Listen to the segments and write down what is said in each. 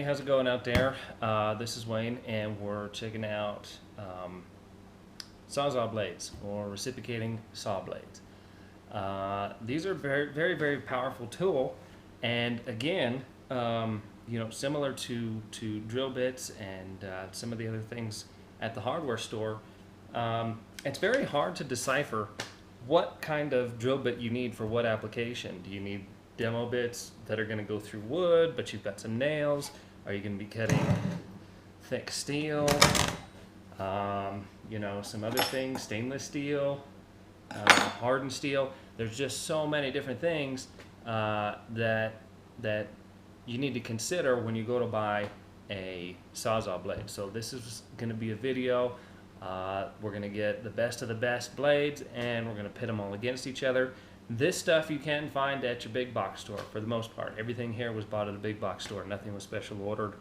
how's it going out there? This is Wayne, and we're checking out Sawzall blades, or reciprocating saw blades. These are very powerful tool, and again, similar to drill bits and some of the other things at the hardware store. It's very hard to decipher what kind of drill bit you need for what application. Do you need demo bits that are going to go through wood, but you've got some nails? Are you going to be cutting thick steel? Some other things, stainless steel, hardened steel. There's just so many different things that you need to consider when you go to buy a Sawzall blade. So this is going to be a video. We're going to get the best of the best blades, and we're going to pit them all against each other. This stuff you can find at your big box store for the most part. Everything here was bought at a big box store. Nothing was special ordered.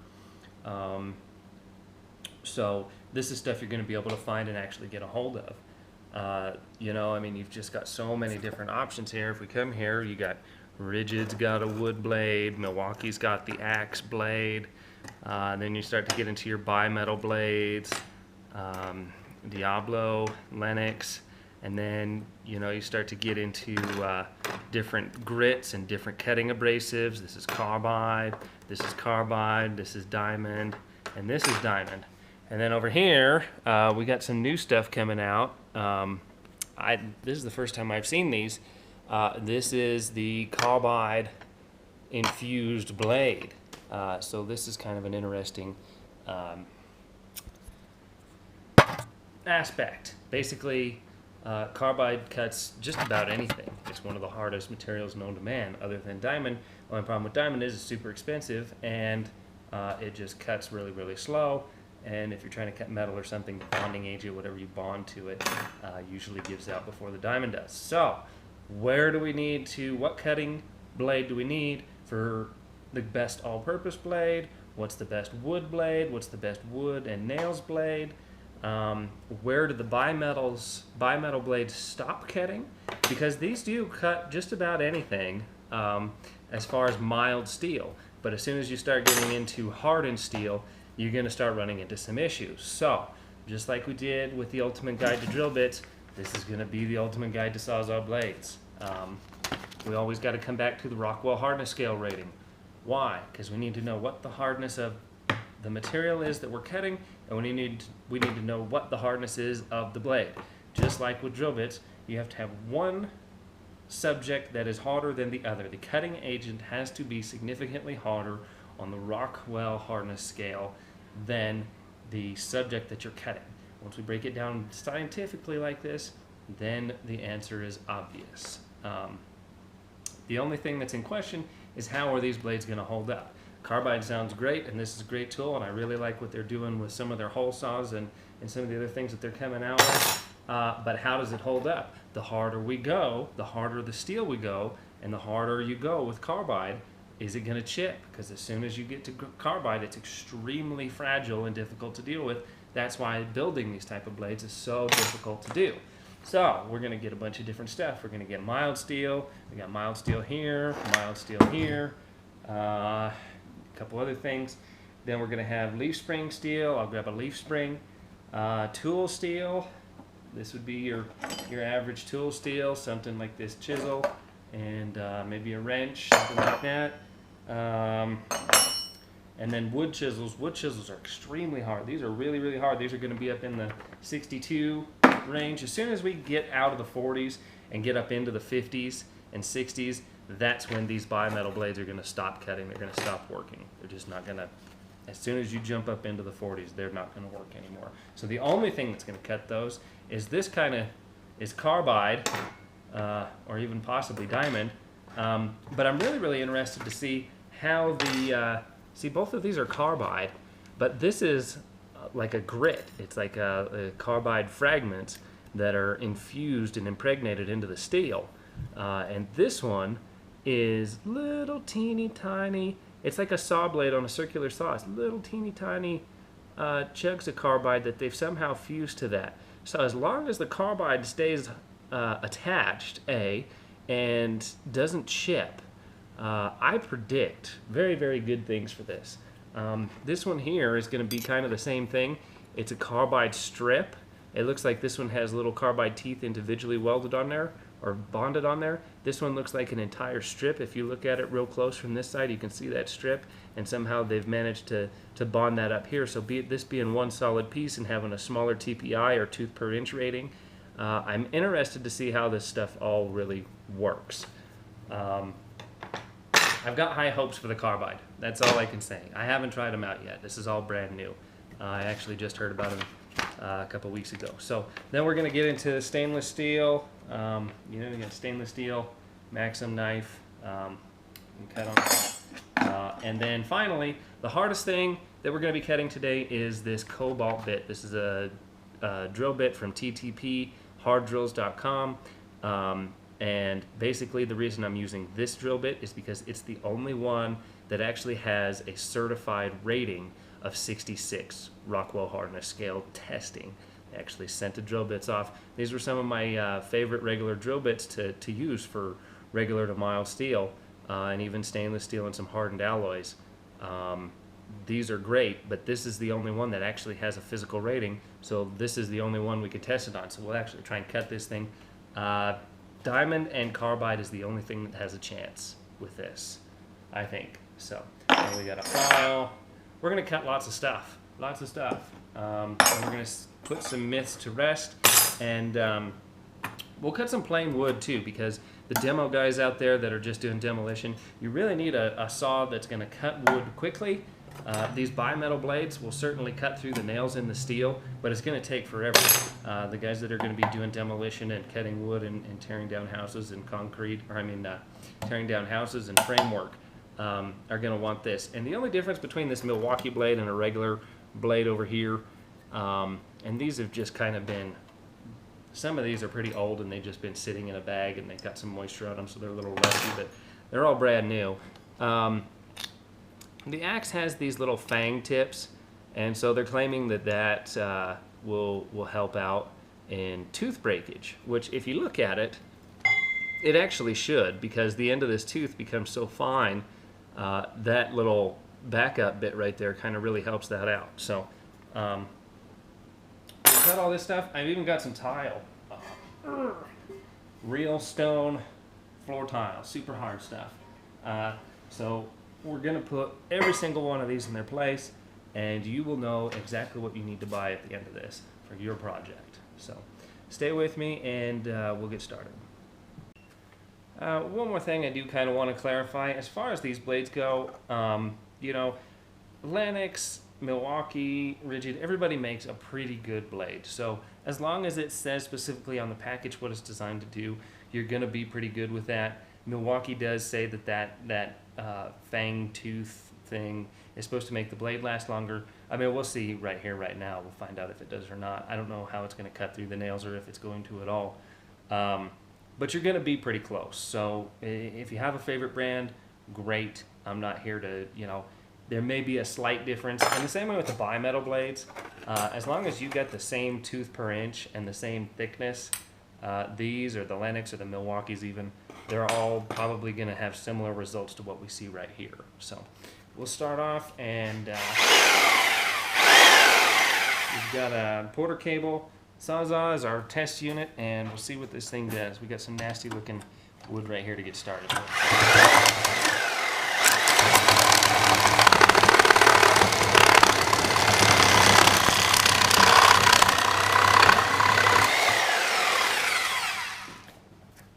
So this is stuff you're going to be able to find and actually get a hold of. You've just got so many different options here. If we come here, you got Rigid's got a wood blade, Milwaukee's got the axe blade. Then you start to get into your bimetal blades, Diablo, Lennox. And then, you start to get into different grits and different cutting abrasives. This is Carbide, this is Carbide, this is Diamond, and this is Diamond. And then over here, we got some new stuff coming out. This is the first time I've seen these. This is the Carbide infused blade. So this is kind of an interesting aspect. Basically, Carbide cuts just about anything. It's one of the hardest materials known to man, other than Diamond. The only problem with Diamond is it's super expensive, and it just cuts really slow. And if you're trying to cut metal or something, the bonding agent, whatever you bond to it, usually gives out before the Diamond does. So, what cutting blade do we need for the best all-purpose blade? What's the best wood blade? What's the best wood and nails blade? Where do the bimetal blades stop cutting? Because these do cut just about anything as far as mild steel. But as soon as you start getting into hardened steel, you're going to start running into some issues. So, just like we did with the Ultimate Guide to Drill Bits, this is going to be the Ultimate Guide to Sawzall blades. We always got to come back to the Rockwell hardness scale rating. Why? Because we need to know what the hardness of the material is that we're cutting, and we need to know what the hardness is of the blade. Just like with drill bits, you have to have one subject that is harder than the other. The cutting agent has to be significantly harder on the Rockwell hardness scale than the subject that you're cutting. Once we break it down scientifically like this, then the answer is obvious. The only thing that's in question is how are these blades going to hold up. Carbide sounds great, and this is a great tool, and I really like what they're doing with some of their hole saws and some of the other things that they're coming out with. But how does it hold up? The harder we go, the harder the steel we go, and the harder you go with Carbide, is it going to chip? Because as soon as you get to Carbide, it's extremely fragile and difficult to deal with. That's why building these type of blades is so difficult to do. So we're going to get a bunch of different stuff. We're going to get mild steel. We got mild steel here, a couple other things. Then we're going to have leaf spring steel. I'll grab a leaf spring. Tool steel. This would be your average tool steel, something like this chisel, and maybe a wrench, something like that. And then wood chisels. Wood chisels are extremely hard. These are really hard. These are going to be up in the 62 range. As soon as we get out of the 40s and get up into the 50s and 60s, that's when these bimetal blades are going to stop cutting. They're going to stop working. They're just not going to. As soon as you jump up into the 40s, they're not going to work anymore. So the only thing that's going to cut those is this kind of is Carbide, or even possibly Diamond. But I'm really interested to see how the see, both of these are Carbide, but this is like a grit. It's like a Carbide fragments that are infused and impregnated into the steel, and this one is little teeny tiny. It's like a saw blade on a circular saw. It's little teeny tiny chunks of Carbide that they've somehow fused to that. So as long as the Carbide stays attached, and doesn't chip, I predict very good things for this. This one here is going to be kind of the same thing. It's a carbide strip. It looks like this one has little carbide teeth individually welded on there or bonded on there. This one looks like an entire strip. If you look at it real close from this side, you can see that strip, and somehow they've managed to bond that up here. So this being one solid piece and having a smaller TPI or tooth per inch rating, I'm interested to see how this stuff all really works. I've got high hopes for the Carbide. That's all I can say. I haven't tried them out yet. This is all brand new. I actually just heard about them a couple weeks ago. So then we're going to get into stainless steel. You got stainless steel, Maxim knife, and cut on. And then finally, the hardest thing that we're going to be cutting today is this cobalt bit. This is a drill bit from TTP, harddrills.com. And basically the reason I'm using this drill bit is because it's the only one that actually has a certified rating of 66 Rockwell hardness scale testing. They actually sent the drill bits off. These were some of my favorite regular drill bits to use for regular to mild steel, and even stainless steel and some hardened alloys. These are great, but this is the only one that actually has a physical rating, so this is the only one we could test it on. So we'll actually try and cut this thing. Diamond and carbide is the only thing that has a chance with this, I think. So we got a file. We're going to cut lots of stuff. And we're going to put some myths to rest, and we'll cut some plain wood too, because the demo guys out there that are just doing demolition, you really need a saw that's going to cut wood quickly. These bimetal blades will certainly cut through the nails in the steel, but it's going to take forever. The guys that are going to be doing demolition and cutting wood and tearing down houses and tearing down houses and framework are going to want this. And the only difference between this Milwaukee blade and a regular blade over here, and these have just kind of been, some of these are pretty old and they've just been sitting in a bag and they've got some moisture on them, so they're a little rusty, but they're all brand new. The axe has these little fang tips, and so they're claiming that will help out in tooth breakage, which if you look at it, it actually should, because the end of this tooth becomes so fine, that little backup bit right there kind of really helps that out. So we've got all this stuff. I've even got some tile. Real stone floor tile, super hard stuff. So we're going to put every single one of these in their place, and you will know exactly what you need to buy at the end of this for your project. So stay with me, and we'll get started. One more thing I do kind of want to clarify. As far as these blades go, Lennox, Milwaukee, Rigid, everybody makes a pretty good blade. So as long as it says specifically on the package what it's designed to do, you're going to be pretty good with that. Milwaukee does say that fang tooth thing is supposed to make the blade last longer. I mean, we'll see right here, right now. We'll find out if it does or not. I don't know how it's going to cut through the nails or if it's going to at all. But you're going to be pretty close. So if you have a favorite brand, great. I'm not here to, there may be a slight difference. And the same way with the bimetal blades. As long as you get the same tooth per inch and the same thickness, these or the Lennox or the Milwaukees even, they're all probably going to have similar results to what we see right here. So we'll start off, and we've got a Porter cable. Sawzall is our test unit, and we'll see what this thing does. We got some nasty looking wood right here to get started with.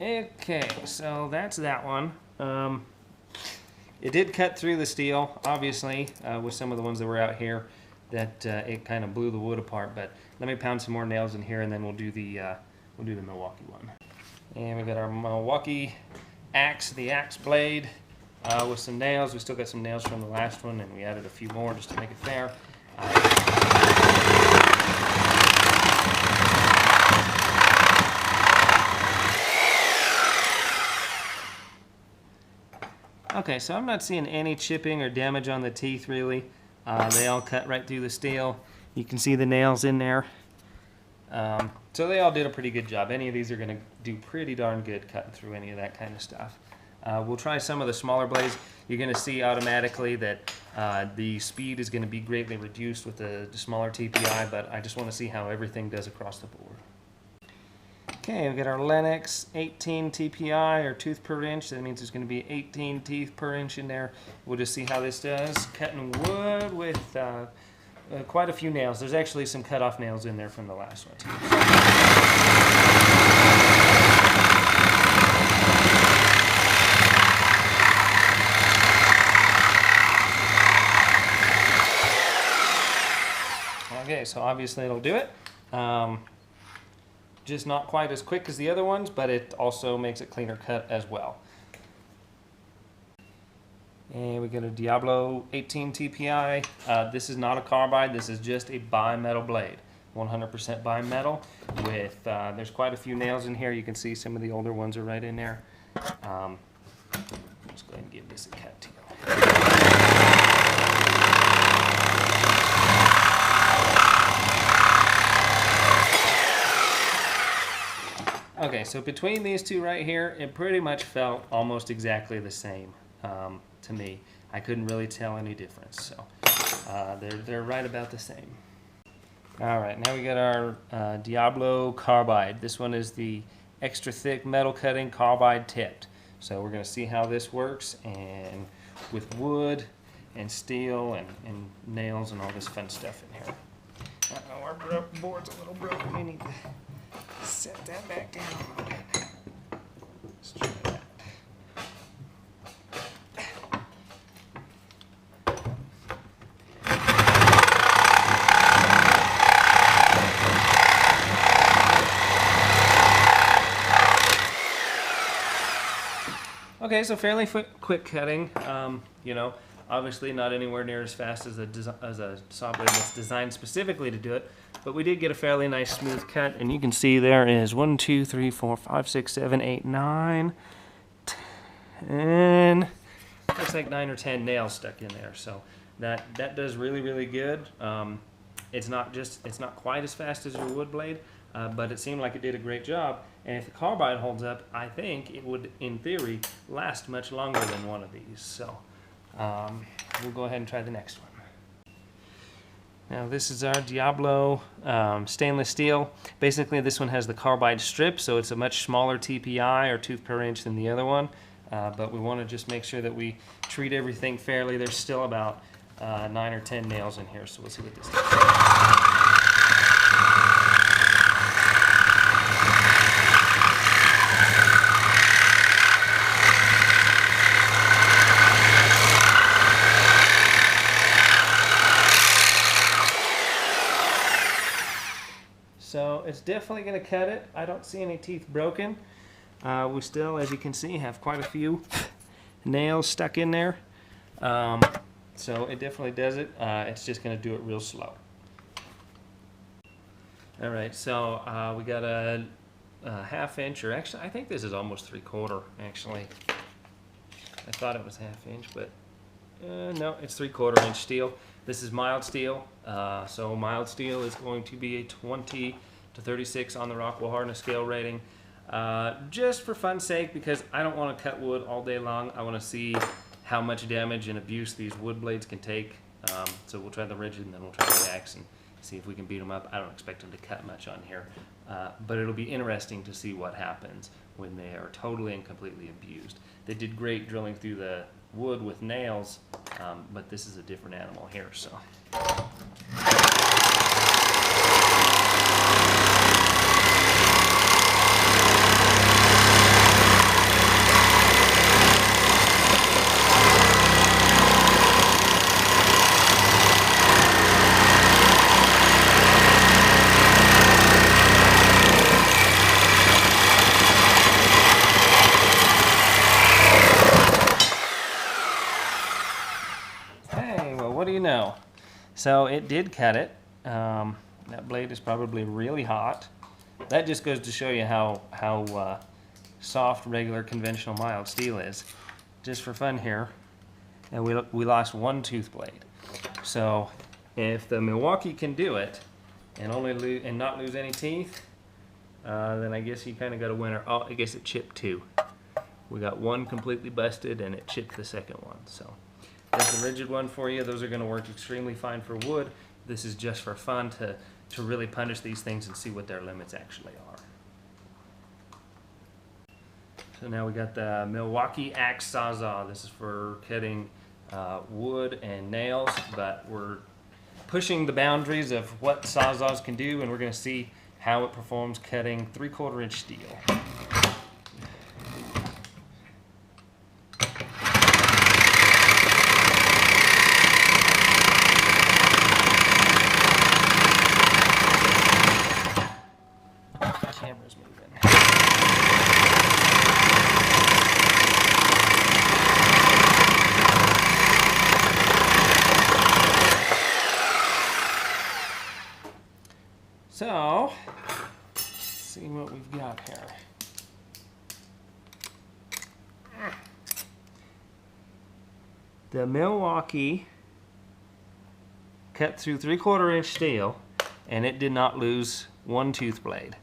Okay, so that's that one. It did cut through the steel, obviously, with some of the ones that were out here, that it kind of blew the wood apart. But let me pound some more nails in here, and then we'll do the Milwaukee one. And we got our Milwaukee axe, the axe blade, with some nails. We still got some nails from the last one, and we added a few more just to make it fair. Okay, so I'm not seeing any chipping or damage on the teeth, really. They all cut right through the steel. You can see the nails in there. So they all did a pretty good job. Any of these are going to do pretty darn good cutting through any of that kind of stuff. We'll try some of the smaller blades. You're going to see automatically that the speed is going to be greatly reduced with the smaller TPI, but I just want to see how everything does across the board. Okay, we've got our Lennox 18 TPI, or tooth per inch. That means there's going to be 18 teeth per inch in there. We'll just see how this does. Cutting wood with quite a few nails. There's actually some cut-off nails in there from the last one, too. Okay, so obviously it'll do it. Just not quite as quick as the other ones, but it also makes it cleaner cut as well. And we got a Diablo 18 TPI. This is not a carbide, this is just a bimetal blade. 100% bimetal with, there's quite a few nails in here. You can see some of the older ones are right in there. Let's go ahead and give this a cut to you. Okay, so between these two right here, it pretty much felt almost exactly the same to me. I couldn't really tell any difference, so they're right about the same. All right, now we got our Diablo Carbide. This one is the extra thick metal cutting carbide tipped. So we're going to see how this works, and with wood and steel and nails and all this fun stuff in here. Uh-oh, our board's a little broken. We need to set that back down a little bit. Let's try that. Okay, so fairly quick cutting. You know, obviously not anywhere near as fast as a saw blade that's designed specifically to do it, but we did get a fairly nice smooth cut, and you can see there is 1, 2, 3, 4, 5, 6, 7, 8, 9, 10. Looks like 9 or 10 nails stuck in there, so that does really good. It's not quite as fast as your wood blade, but it seemed like it did a great job. And if the carbide holds up, I think it would, in theory, last much longer than one of these. So we'll go ahead and try the next one. Now this is our Diablo stainless steel. Basically this one has the carbide strip, so it's a much smaller TPI, or tooth per inch, than the other one. But we want to just make sure that we treat everything fairly. There's still about 9 or 10 nails in here, so we'll see what this does. So it's definitely going to cut it. I don't see any teeth broken. We still, as you can see, have quite a few nails stuck in there. So it definitely does it. It's just going to do it real slow. All right, so we got a 1/2 inch, or actually I think this is almost 3/4 actually. I thought it was 1/2 inch, but no, it's 3/4 inch steel. This is mild steel, so mild steel is going to be a 20 to 36 on the Rockwell hardness scale rating. Just for fun's sake, because I don't want to cut wood all day long. I want to see how much damage and abuse these wood blades can take. So we'll try the rigid, and then we'll try the axe and see if we can beat them up. I don't expect them to cut much on here, but it'll be interesting to see what happens when they are totally and completely abused. They did great drilling through the wood with nails, but this is a different animal here, so. What do you know? So it did cut it. That blade is probably really hot. That just goes to show you how soft, regular, conventional mild steel is. Just for fun here, and we lost 1 tooth blade. So if the Milwaukee can do it and not lose any teeth, then I guess you kind of got a winner. Oh, I guess it chipped 2. We got one completely busted and it chipped the second one. So that's the rigid one for you. Those are going to work extremely fine for wood. This is just for fun to really punish these things and see what their limits actually are. So now we got the Milwaukee Axe Sawzall. This is for cutting wood and nails, but we're pushing the boundaries of what Sawzalls can do, and we're going to see how it performs cutting 3/4 inch steel. Camera's moving. So, let's see what we've got here. The Milwaukee cut through 3/4 inch steel, and it did not lose one tooth blade.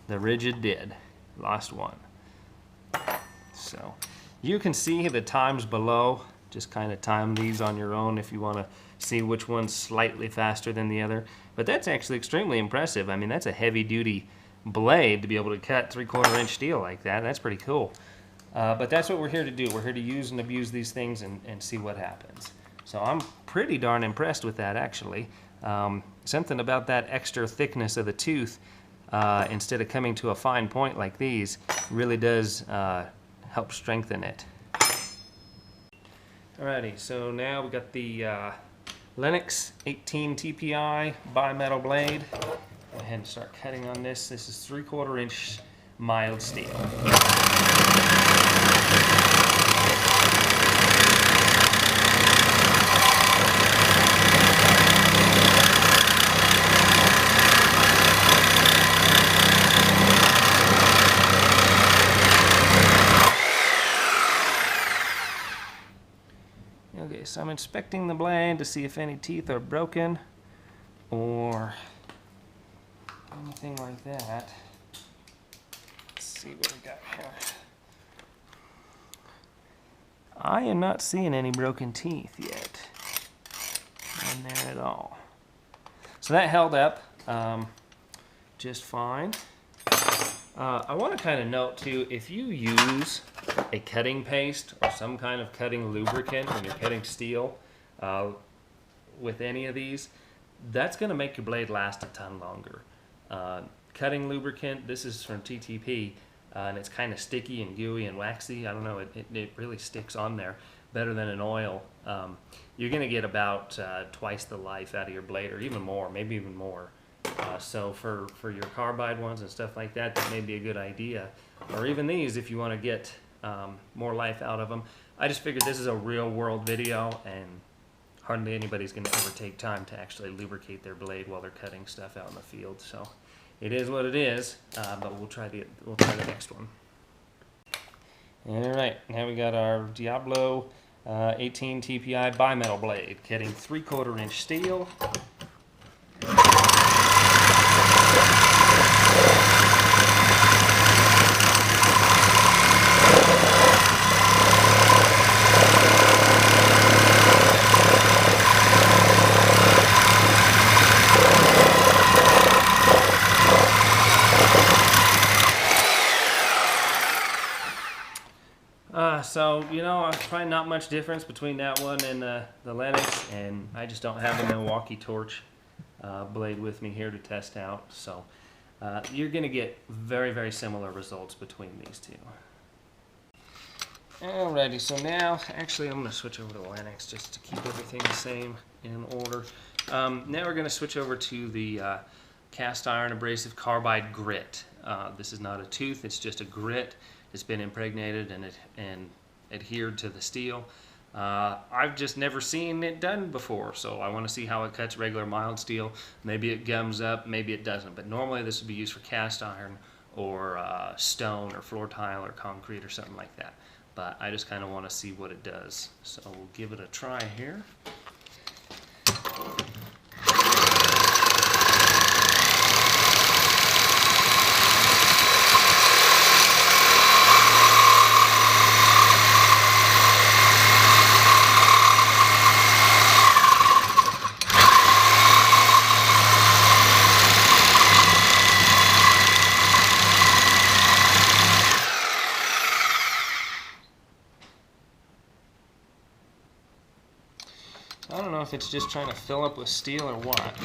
The rigid did, lost one. So, you can see the times below. Just kind of time these on your own if you want to see which one's slightly faster than the other. But that's actually extremely impressive. I mean, that's a heavy-duty blade to be able to cut 3/4 inch steel like that. That's pretty cool. But that's what we're here to do. We're here to use and abuse these things and see what happens. So I'm pretty darn impressed with that, actually. Something about that extra thickness of the tooth, instead of coming to a fine point like these, really does help strengthen it. Alrighty, so now we got the Lennox 18 TPI bimetal blade. Go ahead and start cutting on this. This is 3/4 inch mild steel. Okay, so I'm inspecting the blade to see if any teeth are broken or anything like that. Let's see what we got here. I am not seeing any broken teeth yet in there at all. So that held up just fine. I want to kind of note too, if you use a cutting paste or some kind of cutting lubricant when you're cutting steel with any of these, that's going to make your blade last a ton longer. Cutting lubricant, this is from TTP, and it's kind of sticky and gooey and waxy. I don't know, it really sticks on there better than an oil. You're going to get about twice the life out of your blade, or even more, maybe even more. So for your carbide ones and stuff like that, that may be a good idea. Or even these, if you want to get more life out of them. I just figured this is a real world video, and hardly anybody's going to ever take time to actually lubricate their blade while they're cutting stuff out in the field. So it is what it is, but we'll try the next one. All right, now we got our Diablo 18 TPI bimetal blade, cutting 3/4 inch steel. So, you know, probably not much difference between that one and the Lennox, and I just don't have a Milwaukee torch blade with me here to test out. So you're going to get very, very similar results between these two. Alrighty, so now, actually I'm going to switch over to the Lennox just to keep everything the same in order. Now we're going to switch over to the cast iron abrasive carbide grit. This is not a tooth, it's just a grit. It's been impregnated and adhered to the steel. I've just never seen it done before, so I want to see how it cuts regular mild steel. Maybe it gums up, maybe it doesn't, but normally this would be used for cast iron or stone or floor tile or concrete or something like that. But I just kind of want to see what it does, so we'll give it a try here. if it's just trying to fill up with steel or what.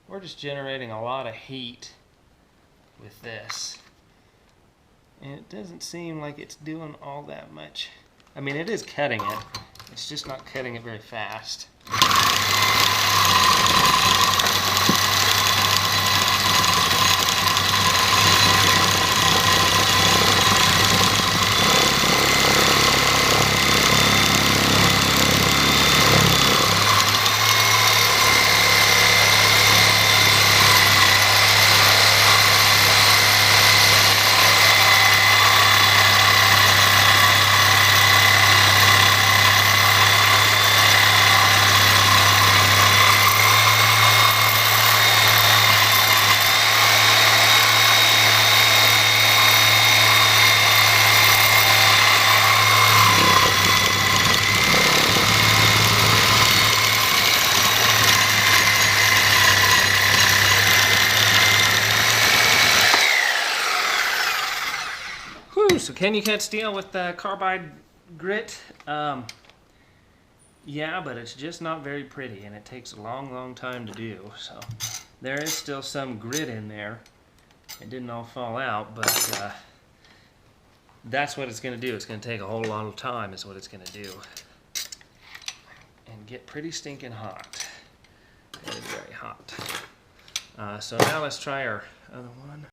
We're just generating a lot of heat with this, and it doesn't seem like it's doing all that much. I mean, it is cutting it, it's just not cutting it very fast. So can you cut steel with carbide grit? Yeah, but it's just not very pretty, and it takes a long time to do. So there is still some grit in there. It didn't all fall out, but that's what it's going to do. It's going to take a whole lot of time is what it's going to do. And get pretty stinking hot. Very, very hot. So now let's try our other one.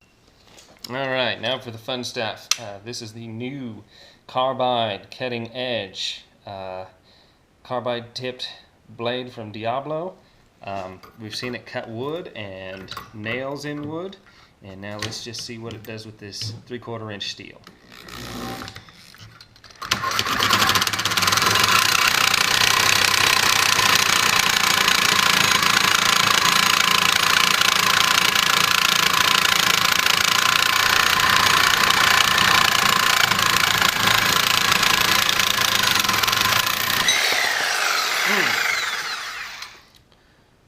Alright, now for the fun stuff. This is the new Carbide cutting edge carbide tipped blade from Diablo. We've seen it cut wood and nails in wood, and now let's just see what it does with this 3/4 inch steel.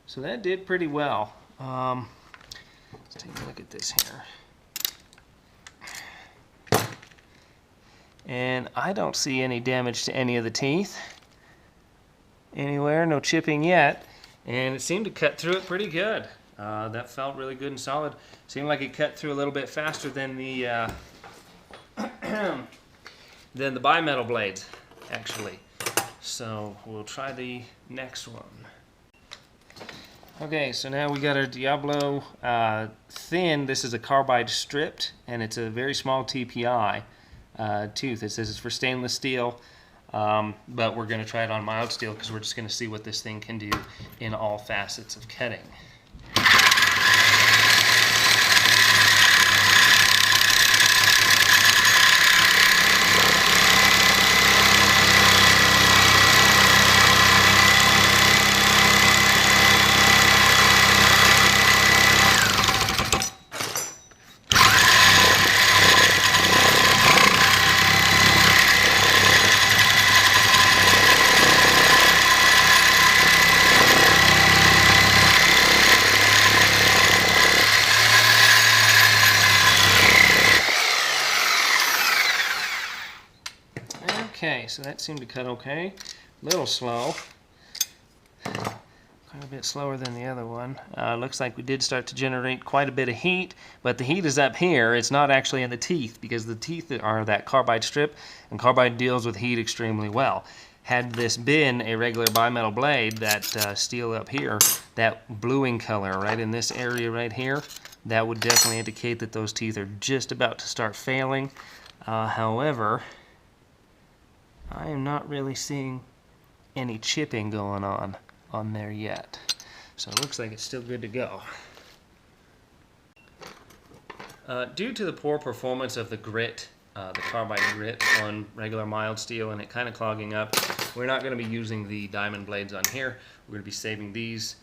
So that did pretty well. Let's take a look at this here. And I don't see any damage to any of the teeth anywhere, no chipping yet. And it seemed to cut through it pretty good. That felt really good and solid. Seemed like it cut through a little bit faster than the bimetal blades, actually. So we'll try the next one. Okay, so now we got our Diablo thin. This is a carbide stripped, and it's a very small TPI tooth. It says it's for stainless steel, but we're going to try it on mild steel because we're just going to see what this thing can do in all facets of cutting. Okay, so that seemed to cut okay. A little slow. Quite a bit slower than the other one. Looks like we did start to generate quite a bit of heat, but the heat is up here. It's not actually in the teeth, because the teeth are that carbide strip, and carbide deals with heat extremely well. Had this been a regular bimetal blade, that steel up here, that bluing color right in this area right here, that would definitely indicate that those teeth are just about to start failing. However, I am not really seeing any chipping going on there yet. So it looks like it's still good to go. Due to the poor performance of the grit, the carbide grit on regular mild steel and it kind of clogging up, we're not going to be using the diamond blades on here. We're going to be saving these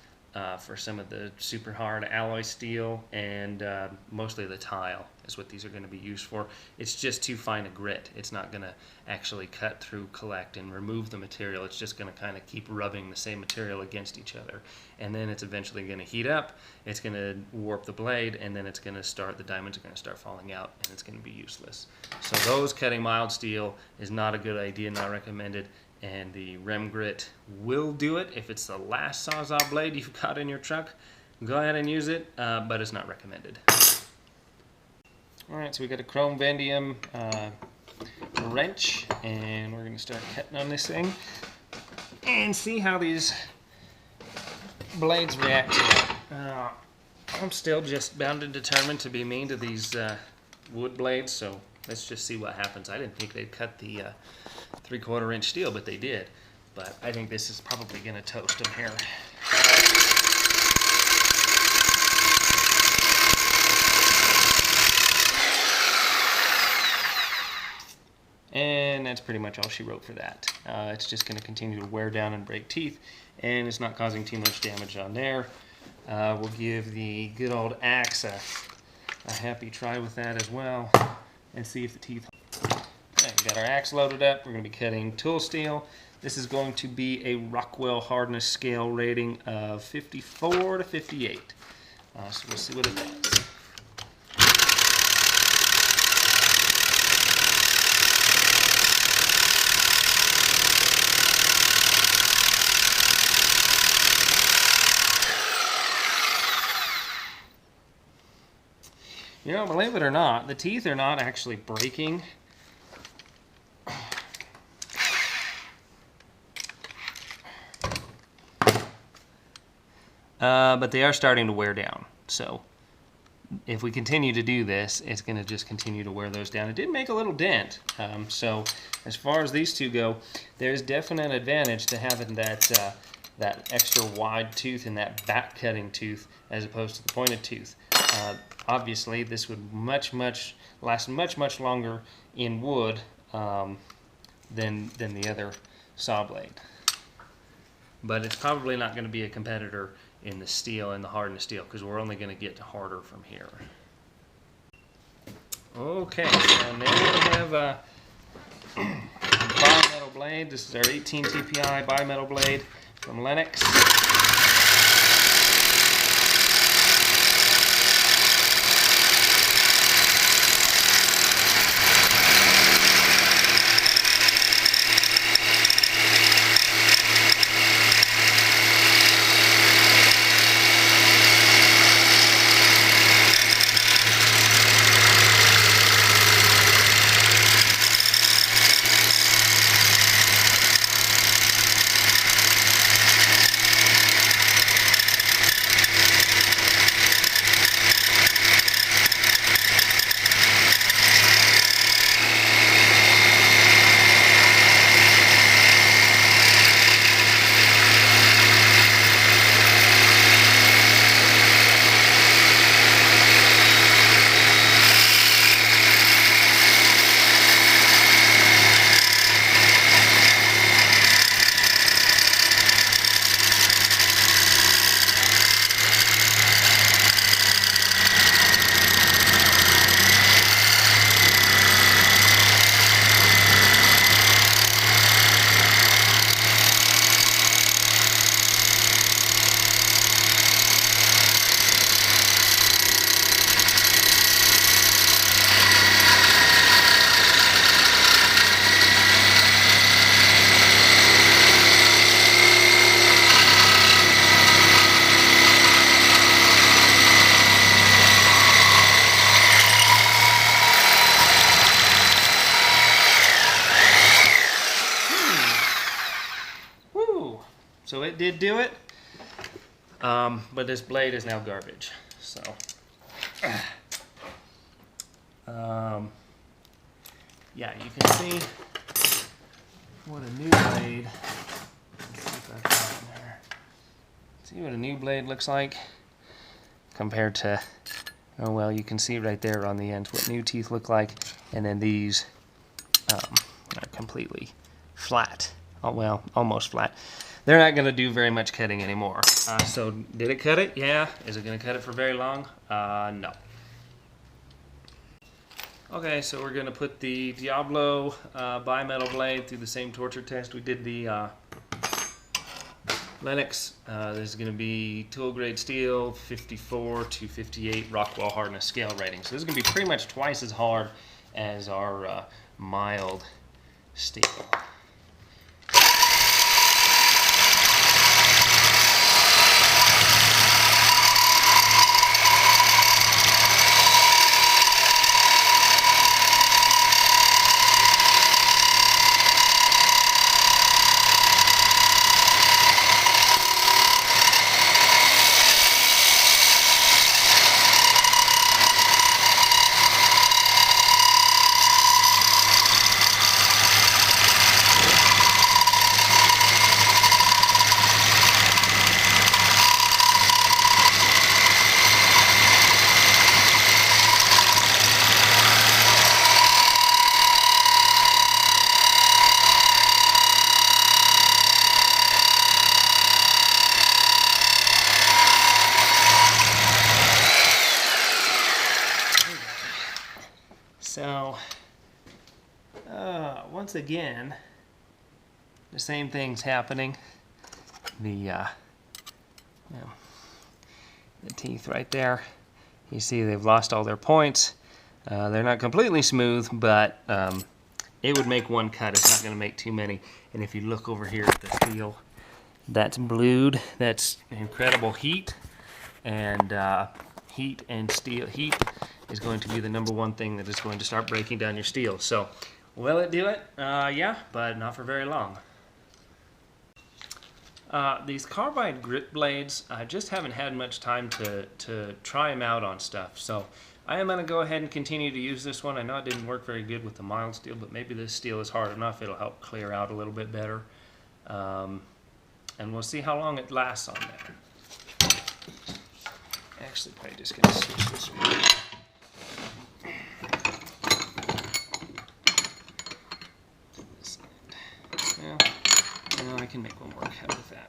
for some of the super hard alloy steel, and mostly the tile is what these are going to be used for. It's just too fine a grit. It's not going to actually cut through, collect, and remove the material. It's just going to kind of keep rubbing the same material against each other. And then it's eventually going to heat up, it's going to warp the blade, and then it's going to start, the diamonds are going to start falling out, and it's going to be useless. So those cutting mild steel is not a good idea, not recommended. And the rem grit will do it. If it's the last Sawzall blade you've got in your truck, go ahead and use it, but it's not recommended. Alright, so we got a chrome vanadium wrench, and we're going to start cutting on this thing and see how these blades react to it. I'm still just bound and determined to be mean to these wood blades, so let's just see what happens. I didn't think they'd cut the 3/4 inch steel, but they did. But I think this is probably going to toast them here. And that's pretty much all she wrote for that. It's just going to continue to wear down and break teeth, and it's not causing too much damage on there. We'll give the good old axe a happy try with that as well, and see if the teeth. Okay, we got our axe loaded up. We're going to be cutting tool steel. This is going to be a Rockwell hardness scale rating of 54 to 58. So we'll see what it does. You know, believe it or not, the teeth are not actually breaking. But they are starting to wear down. So if we continue to do this, it's going to just continue to wear those down. It did make a little dent. So as far as these two go, there's definite advantage to having that extra wide tooth and that back cutting tooth as opposed to the pointed tooth. Obviously, this would last much longer in wood than the other saw blade. But it's probably not going to be a competitor in the steel and the hardness steel, because we're only going to get harder from here. Okay, so now we have a bimetal blade. This is our 18 TPI bimetal blade from Lennox. So it did do it, but this blade is now garbage. So, yeah, you can see what a new blade. Let's see if I can get in there. See what a new blade looks like compared to Oh well, you can see right there on the ends what new teeth look like, and then these are completely flat. Oh well, almost flat. They're not going to do very much cutting anymore. So did it cut it? Yeah. Is it going to cut it for very long? No. Okay, so we're going to put the Diablo bimetal blade through the same torture test we did the Lennox. This is going to be tool grade steel, 54 to 58 Rockwell hardness scale rating. So this is going to be pretty much twice as hard as our mild steel. So, once again, the same thing's happening. The teeth right there, you see they've lost all their points. They're not completely smooth, but it would make one cut. It's not going to make too many. And if you look over here at the steel, that's blued. That's incredible heat, and heat is going to be the #1 thing that is going to start breaking down your steel. So, will it do it? Yeah, but not for very long. These carbide grit blades, I just haven't had much time to try them out on stuff. So, I am going to go ahead and continue to use this one. I know it didn't work very good with the mild steel, but maybe this steel is hard enough it'll help clear out a little bit better. And we'll see how long it lasts on there. Actually, probably just going to switch this around. Well, I can make one more cut with that.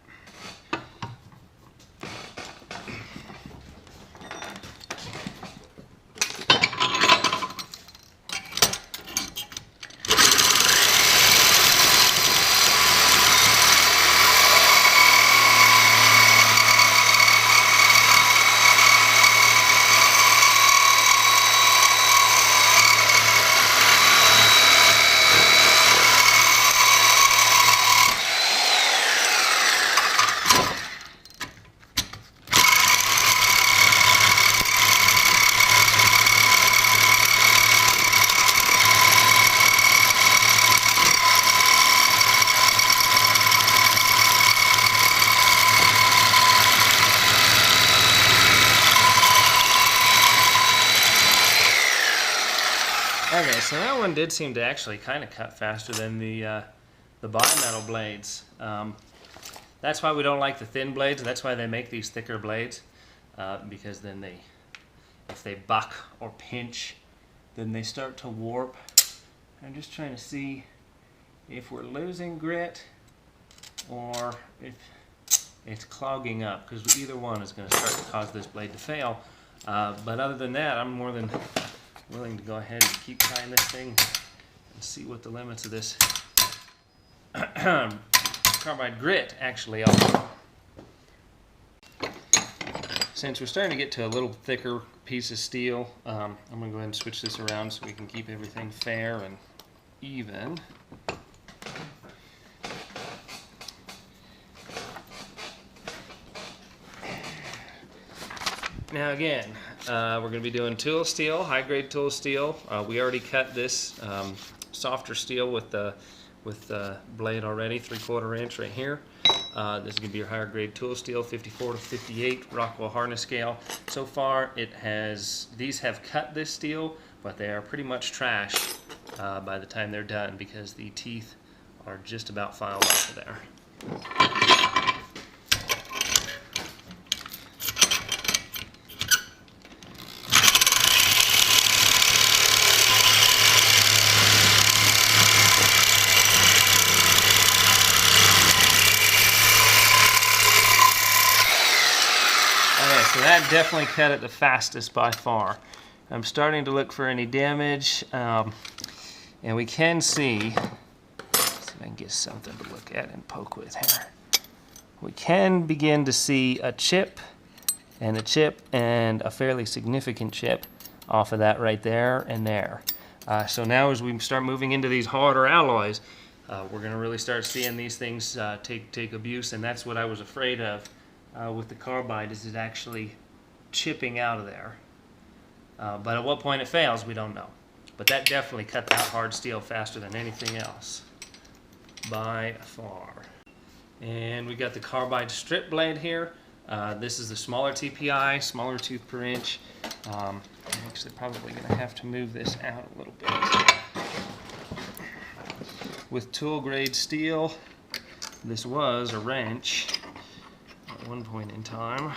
Okay, so that one did seem to actually kind of cut faster than the bimetal blades. That's why we don't like the thin blades, and that's why they make these thicker blades, because then if they buck or pinch, then they start to warp. I'm just trying to see if we're losing grit or if it's clogging up, because either one is going to start to cause this blade to fail. But other than that, I'm more than willing to go ahead and keep trying this thing and see what the limits of this carbide grit actually are. Since we're starting to get to a little thicker piece of steel, I'm going to go ahead and switch this around so we can keep everything fair and even. Now again, we're going to be doing tool steel, high-grade tool steel. We already cut this softer steel with the blade already, 3/4 inch right here. This is going to be your higher grade tool steel, 54 to 58 Rockwell hardness scale. So far, these have cut this steel, but they are pretty much trash by the time they're done because the teeth are just about filed off of there. that definitely cut it the fastest by far. I'm starting to look for any damage, and we can see, let's see if I can get something to look at and poke with here. We can begin to see a chip and a fairly significant chip off of that right there and there. So now as we start moving into these harder alloys, we're going to really start seeing these things take abuse, and that's what I was afraid of with the carbide, is it actually chipping out of there. But at what point it fails, we don't know. But that definitely cut that hard steel faster than anything else, by far. And we got the carbide strip blade here. This is the smaller TPI, smaller tooth per inch. I'm actually probably going to have to move this out a little bit. With tool grade steel, this was a wrench at one point in time.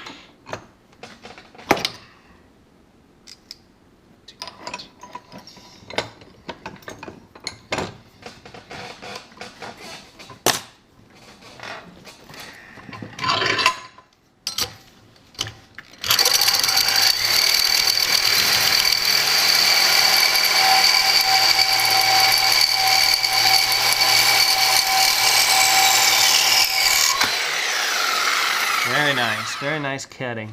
Very nice cutting.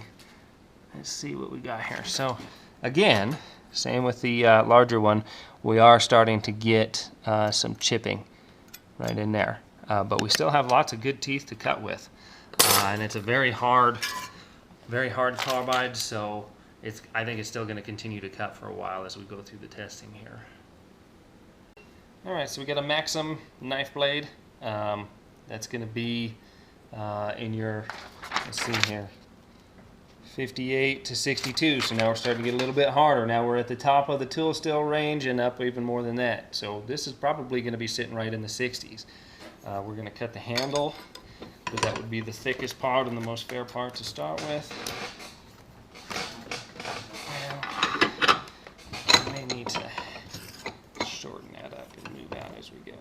Let's see what we got here. So again, same with the larger one, we are starting to get some chipping right in there. But we still have lots of good teeth to cut with. And it's a very hard carbide, so I think it's still going to continue to cut for a while as we go through the testing here. Alright, so we got a Maxim knife blade. That's going to be in your, let's see here, 58 to 62. So now we're starting to get a little bit harder. Now we're at the top of the tool steel range and up even more than that. So this is probably going to be sitting right in the 60s. We're going to cut the handle, but that would be the thickest part and the most fair part to start with. I may need to shorten that up and move out as we go.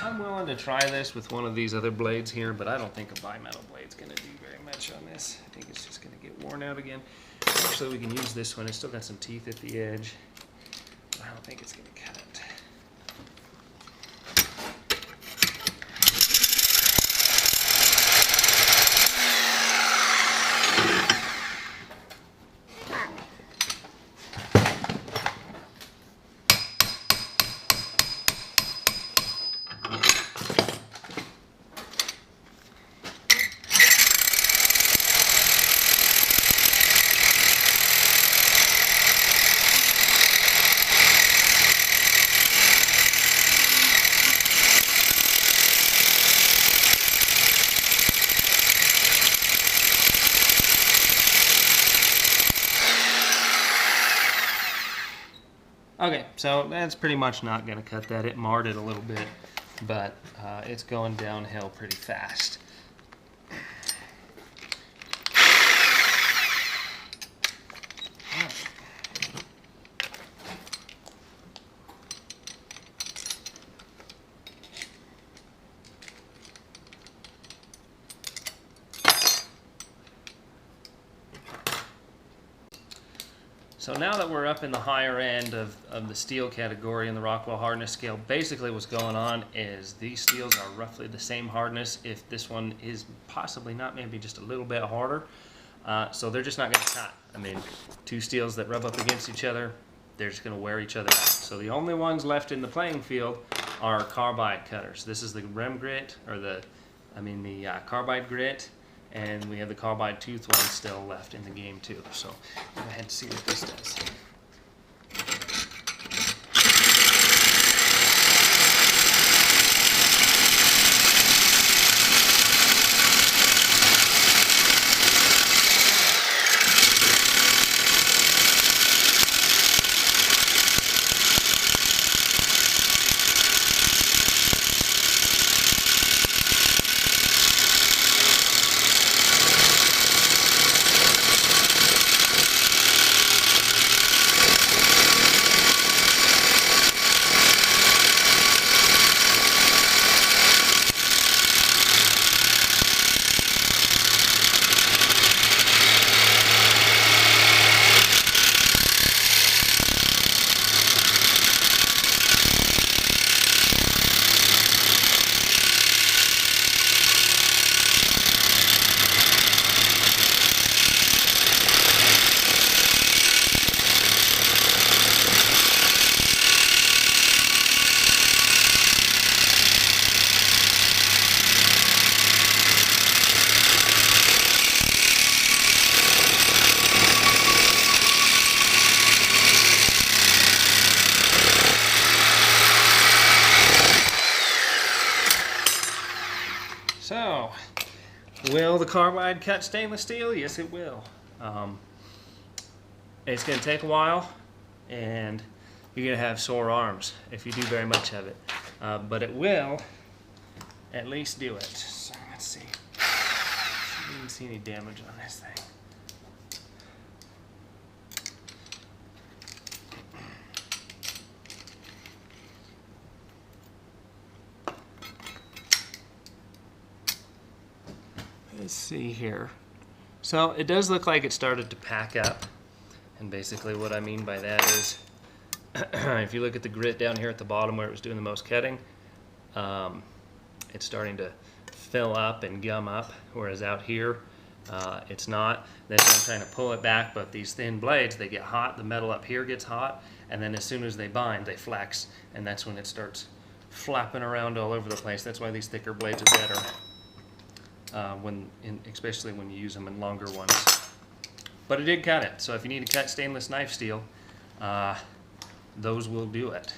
I'm willing to try this with one of these other blades here, but I don't think a bimetal blade's going to do very much on this. I think it's just going to get worn out again. Actually, we can use this one. It's still got some teeth at the edge. I don't think it's going to cut it. Okay, so that's pretty much not going to cut that. It marred it a little bit, but it's going downhill pretty fast. So now that we're up in the higher end of the steel category in the Rockwell hardness scale, basically what's going on is these steels are roughly the same hardness. If this one is possibly not, maybe just a little bit harder. So they're just not going to cut. I mean, two steels that rub up against each other, they're just going to wear each other out. So the only ones left in the playing field are carbide cutters. This is the rem grit, or the carbide grit. And we have the carbide tooth one still left in the game too. So go ahead and see what this does. So, will the carbide cut stainless steel? Yes, it will. It's going to take a while, and you're going to have sore arms if you do very much of it. But it will at least do it. So let's see. I didn't see any damage on this thing. Let's see here. So it does look like it started to pack up. And basically what I mean by that is, if you look at the grit down here at the bottom where it was doing the most cutting, it's starting to fill up and gum up, whereas out here it's not. That's why I'm trying to pull it back, but these thin blades, they get hot, the metal up here gets hot, and then as soon as they bind, they flex, and that's when it starts flapping around all over the place. That's why these thicker blades are better. Especially when you use them in longer ones. But it did cut it, so if you need to cut stainless knife steel, those will do it.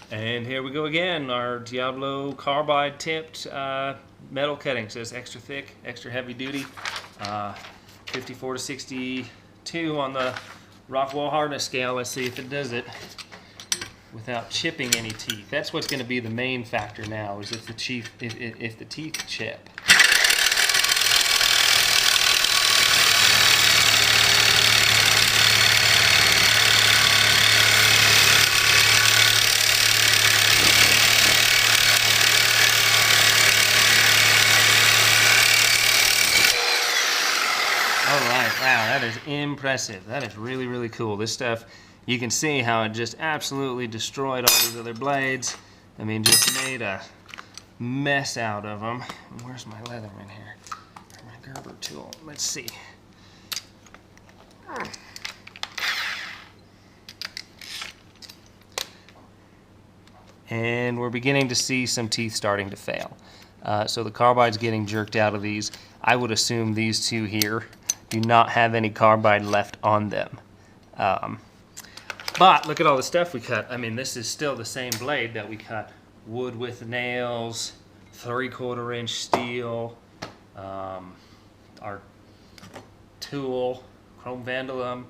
And here we go again, our Diablo carbide tipped metal cutting. So it's extra thick, extra heavy duty, 54 to 62 on the Rockwell hardness scale. Let's see if it does it without chipping any teeth. That's what's going to be the main factor now, is if the teeth chip. Alright, wow, that is impressive. That is really, really cool. This stuff, you can see how it just absolutely destroyed all these other blades. I mean, just made a mess out of them. Where's my leather in here? Or my Gerber tool? Let's see. And we're beginning to see some teeth starting to fail. So the carbide's getting jerked out of these. I would assume these two here do not have any carbide left on them. But look at all the stuff we cut. I mean, this is still the same blade that we cut. Wood with nails, 3/4 inch steel, our tool, chrome vandalum,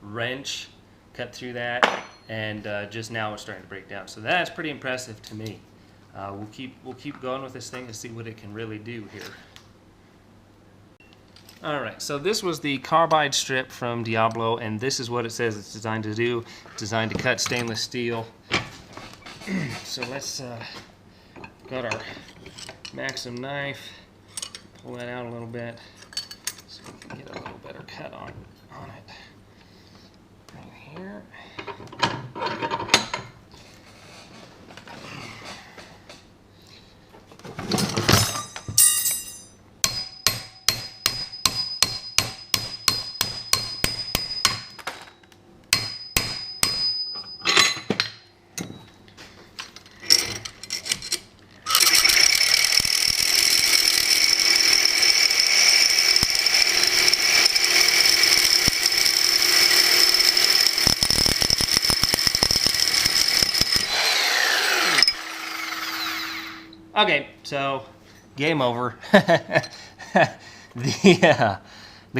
wrench, cut through that, and just now it's starting to break down. So that's pretty impressive to me. We'll keep going with this thing and see what it can really do here. Alright, so this was the carbide strip from Diablo, and this is what it says it's designed to do. It's designed to cut stainless steel. So let's got our Maxim knife, pull that out a little bit so we can get a little better cut on it. Right here. Okay, so game over. The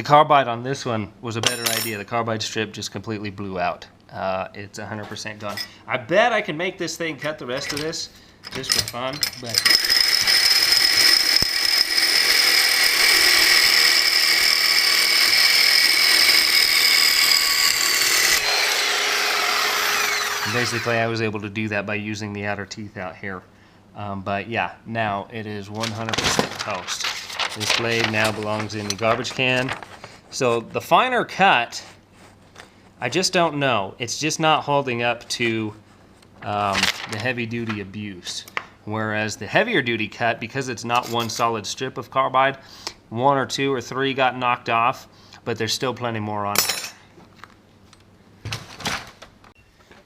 carbide on this one was a better idea. The carbide strip just completely blew out. It's 100% gone. I bet I can make this thing cut the rest of this just for fun, but basically I was able to do that by using the outer teeth out here. But yeah, now it is 100% toast. This blade now belongs in the garbage can. So the finer cut, I just don't know. It's just not holding up to the heavy duty abuse. Whereas the heavier duty cut, because it's not one solid strip of carbide, 1 or 2 or 3 got knocked off, but there's still plenty more on it.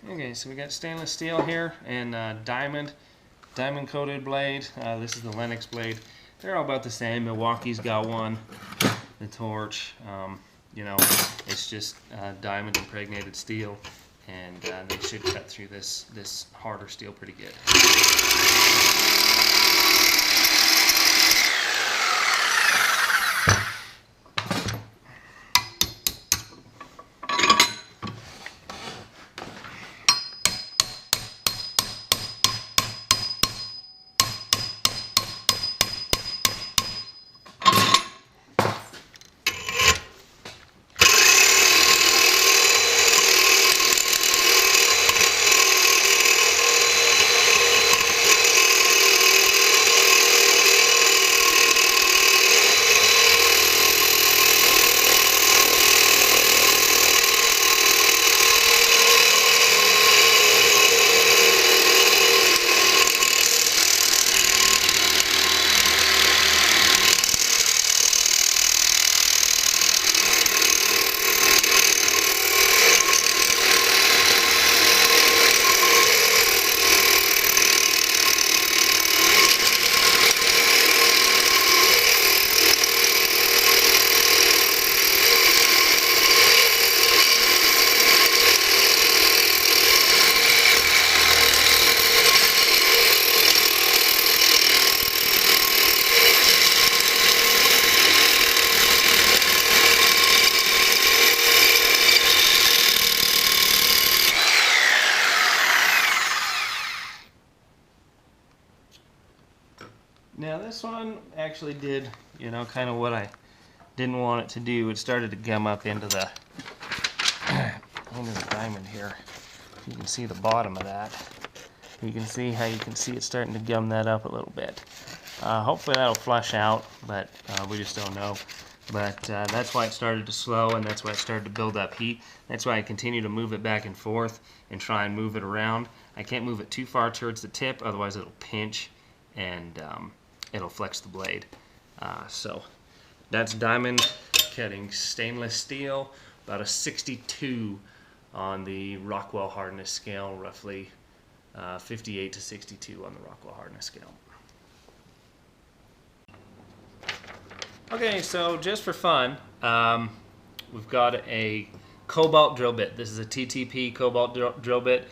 Okay, so we got stainless steel here and diamond coated blade. This is the Lennox blade. They're all about the same. Milwaukee's got one. The Torch, you know, it's just diamond impregnated steel. and they should cut through this harder steel pretty good. Now this one actually did, you know, kind of what I didn't want it to do. It started to gum up into the diamond here. You can see the bottom of that. You can see how you can see it starting to gum that up a little bit. Hopefully that'll flush out, but we just don't know. But that's why it started to slow, and that's why it started to build up heat. That's why I continue to move it back and forth and try and move it around. I can't move it too far towards the tip, otherwise it'll pinch and it'll flex the blade. So that's diamond cutting stainless steel, about a 62 on the Rockwell hardness scale, roughly 58 to 62 on the Rockwell hardness scale. Okay, so just for fun, we've got a cobalt drill bit. This is a TTP cobalt drill bit.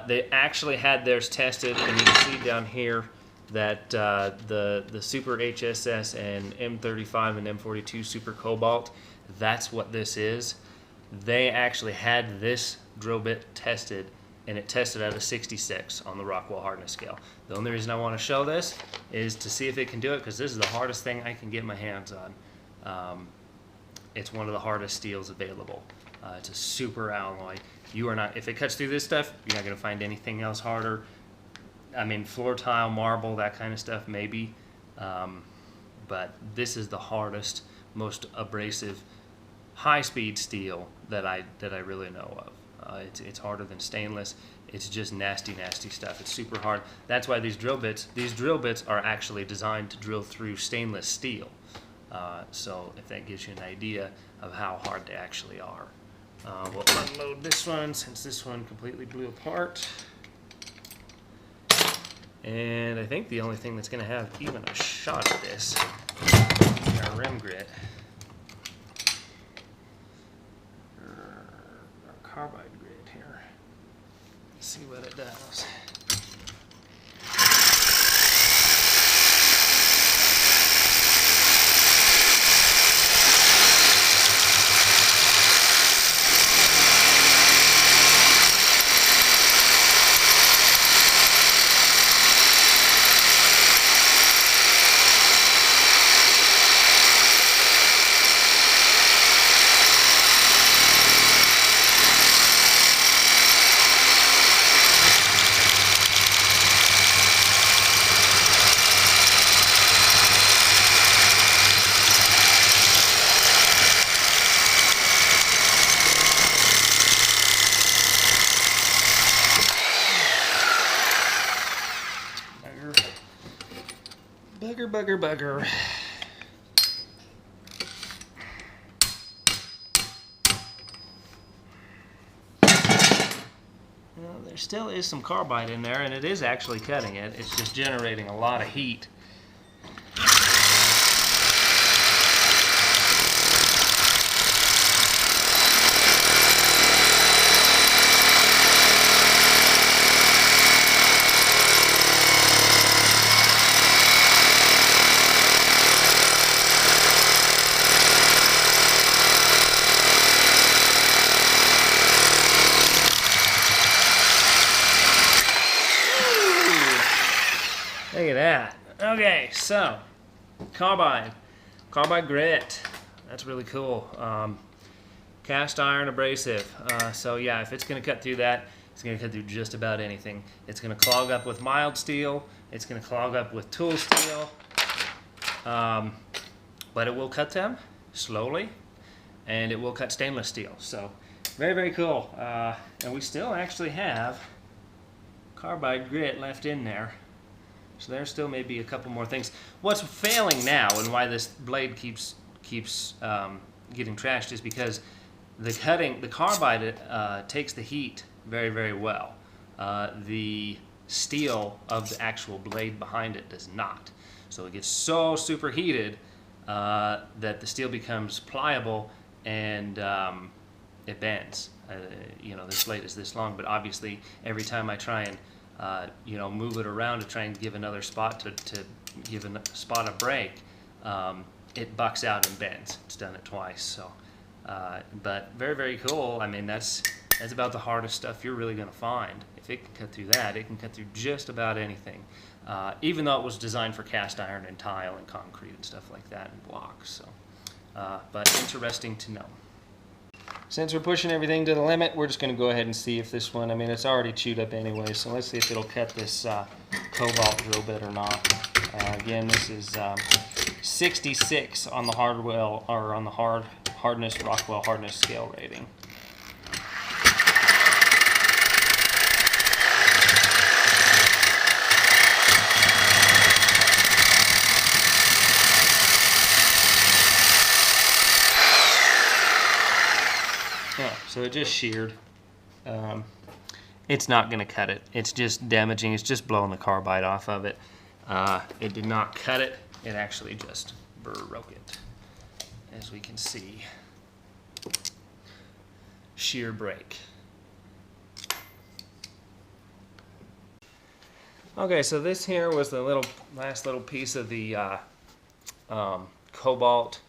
They actually had theirs tested, and you can see down here that the Super HSS and M35 and M42 Super Cobalt, that's what this is. They actually had this drill bit tested, and it tested at a 66 on the Rockwell hardness scale. The only reason I want to show this is to see if it can do it, because this is the hardest thing I can get my hands on. It's one of the hardest steels available. It's a super alloy. You are not, if it cuts through this stuff, you're not going to find anything else harder. I mean, floor tile, marble, that kind of stuff, maybe. But this is the hardest, most abrasive, high-speed steel that I really know of. It's harder than stainless. It's just nasty, nasty stuff. It's super hard. That's why these drill bits are actually designed to drill through stainless steel. So if that gives you an idea of how hard they actually are. We'll unload this one since this one completely blew apart. And I think the only thing that's going to have even a shot at this is our rim grit. Our carbide grit here. Let's see what it does. Bugger. Well, there still is some carbide in there, and it is actually cutting it. It's just generating a lot of heat. Look at that. Okay, so carbide grit. That's really cool. Cast iron abrasive. So yeah, if it's going to cut through that, it's going to cut through just about anything. It's going to clog up with mild steel. It's going to clog up with tool steel. But it will cut them slowly, and it will cut stainless steel. So very, very cool. And we still actually have carbide grit left in there. So there still may be a couple more things. What's failing now and why this blade keeps getting trashed is because the carbide takes the heat very, very well. The steel of the actual blade behind it does not. So it gets so superheated that the steel becomes pliable and it bends. This blade is this long, but obviously every time I try and move it around to try and give another spot to give a spot a break, it bucks out and bends. It's done it twice. So, but very, very cool. I mean, that's about the hardest stuff you're really going to find. If it can cut through that, it can cut through just about anything. Even though it was designed for cast iron and tile and concrete and stuff like that and blocks. So, but interesting to know. Since we're pushing everything to the limit, we're just going to go ahead and see if this one, I mean, it's already chewed up anyway, so let's see if it'll cut this cobalt drill bit or not. Again, this is 66 on the hardness Rockwell hardness scale rating. So it just sheared. It's not going to cut it. It's just damaging. It's just blowing the carbide off of it. It did not cut it. It actually just broke it, as we can see. Shear break. Okay, so this here was the last little piece of the cobalt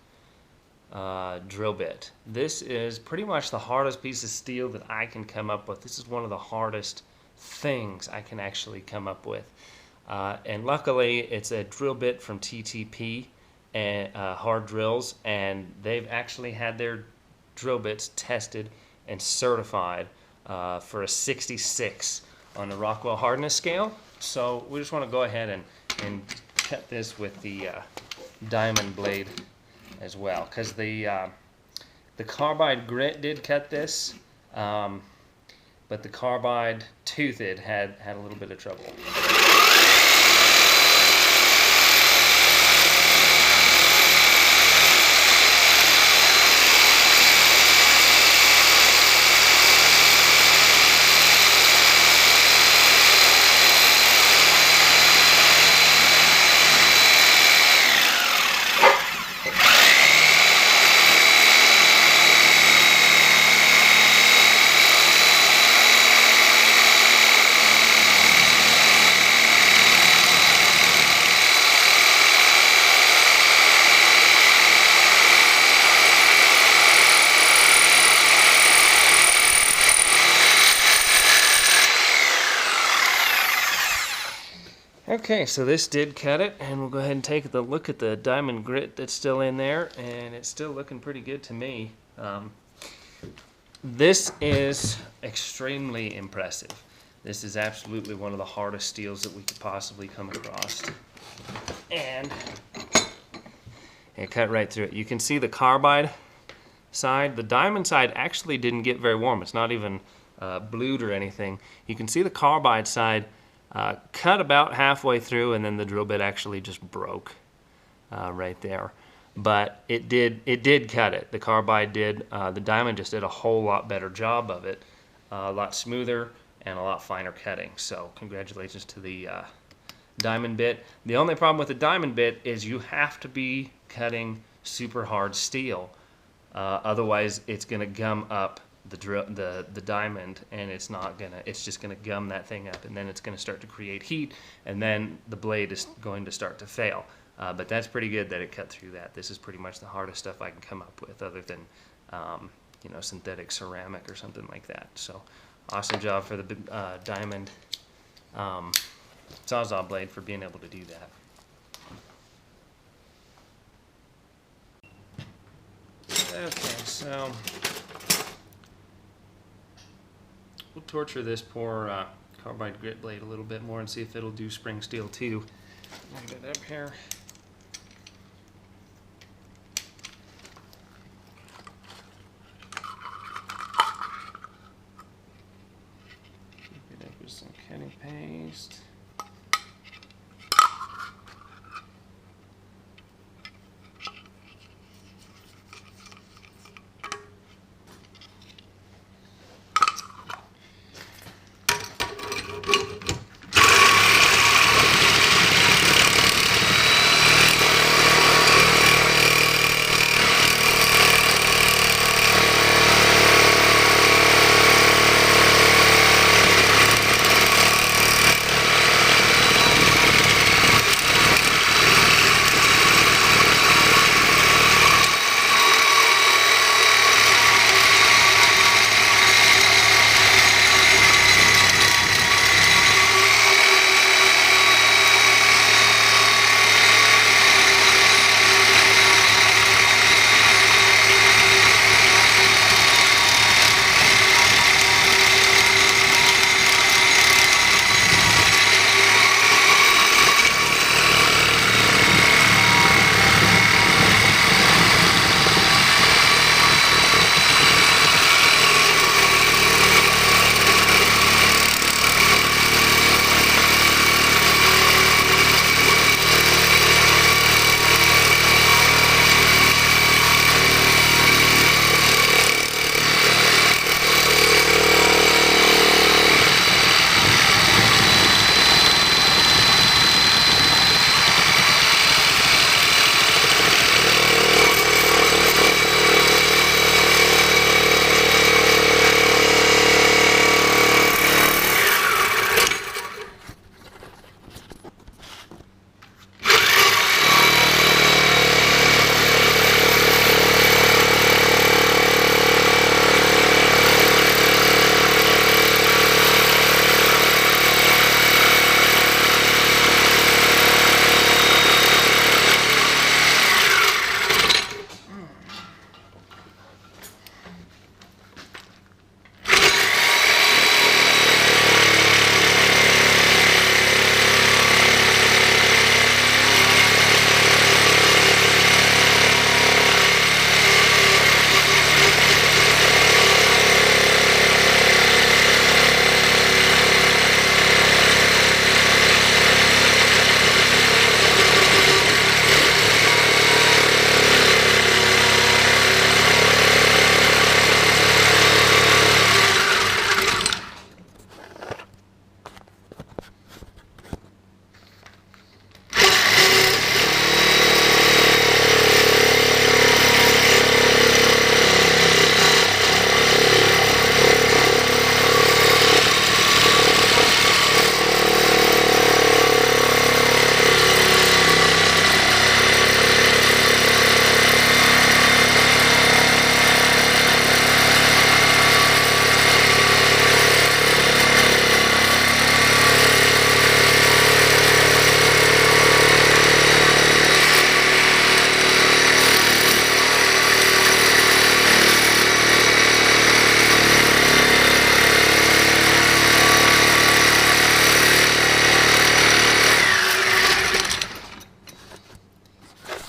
drill bit. This is pretty much the hardest piece of steel that I can come up with. This is one of the hardest things I can actually come up with. And luckily it's a drill bit from TTP and Hard Drills, and they've actually had their drill bits tested and certified for a 66 on the Rockwell hardness scale. So we just want to go ahead and cut this with the diamond blade as well, because the carbide grit did cut this, but the carbide toothed had a little bit of trouble. Okay, so this did cut it, and we'll go ahead and take a look at the diamond grit that's still in there, and it's still looking pretty good to me. This is extremely impressive. This is absolutely one of the hardest steels that we could possibly come across. And it cut right through it. You can see the carbide side. The diamond side actually didn't get very warm. It's not even blued or anything. You can see the carbide side cut about halfway through, and then the drill bit actually just broke right there. But it did cut it. The carbide did. The diamond just did a whole lot better job of it, a lot smoother and a lot finer cutting. So congratulations to the diamond bit. The only problem with the diamond bit is you have to be cutting super hard steel, otherwise it's going to gum up the diamond, and it's just gonna gum that thing up, and then it's gonna start to create heat, and then the blade is going to start to fail. But that's pretty good that it cut through that. This is pretty much the hardest stuff I can come up with, other than synthetic ceramic or something like that. So awesome job for the diamond Sawzall blade for being able to do that. Okay, so we'll torture this poor carbide grit blade a little bit more and see if it'll do spring steel too. Get it up here. Keep it up with some cutting paste.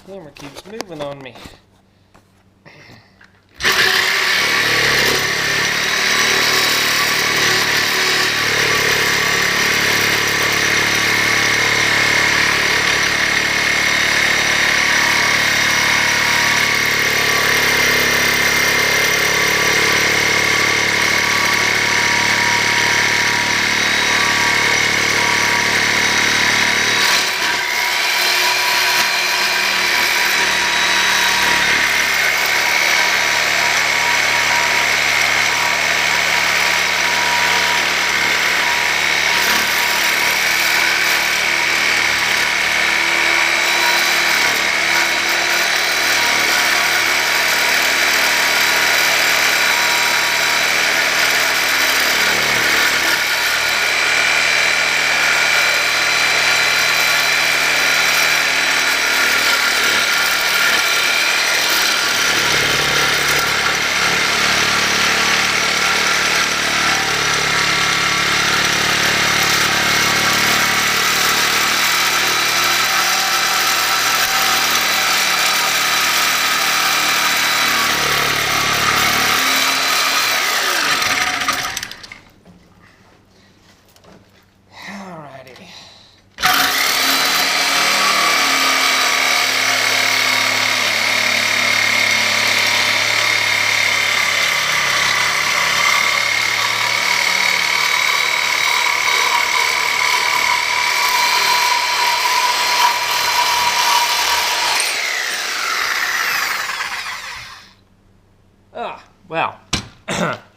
Camera keeps moving on me.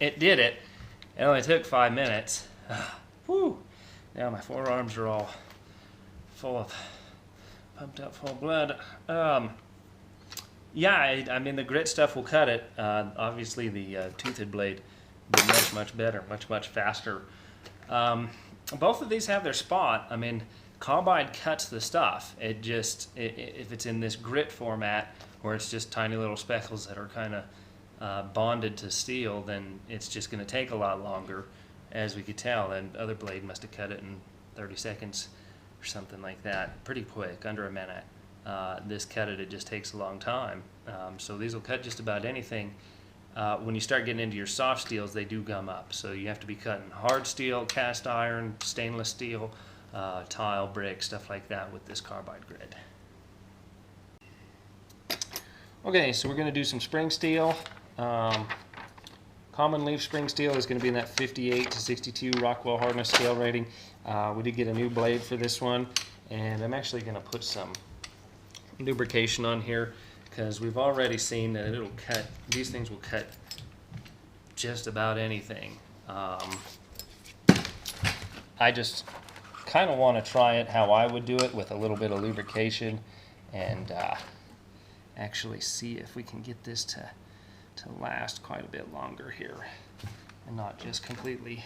it did it. It only took 5 minutes. Whew. Now my forearms are all full of, pumped up full of blood. Yeah, I mean, the grit stuff will cut it. Obviously, the toothed blade will be much better, much faster. Both of these have their spot. I mean, Carbide cuts the stuff. It just, if it's in this grit format, where it's just tiny little speckles that are kind of bonded to steel, then it's just going to take a lot longer. As we could tell, that other blade must have cut it in 30 seconds or something like that. Pretty quick, under a minute. This cut it just takes a long time. So these will cut just about anything. When you start getting into your soft steels, they do gum up. So you have to be cutting hard steel, cast iron, stainless steel, tile, brick, stuff like that with this Carbide grit. Okay, so we're going to do some spring steel. Common leaf spring steel is going to be in that 58 to 62 Rockwell hardness scale rating. We did get a new blade for this one, and I'm actually going to put some lubrication on here because we've already seen that it'll cut, these things will cut just about anything. I just kind of want to try it how I would do it with a little bit of lubrication and actually see if we can get this to last quite a bit longer here and not just completely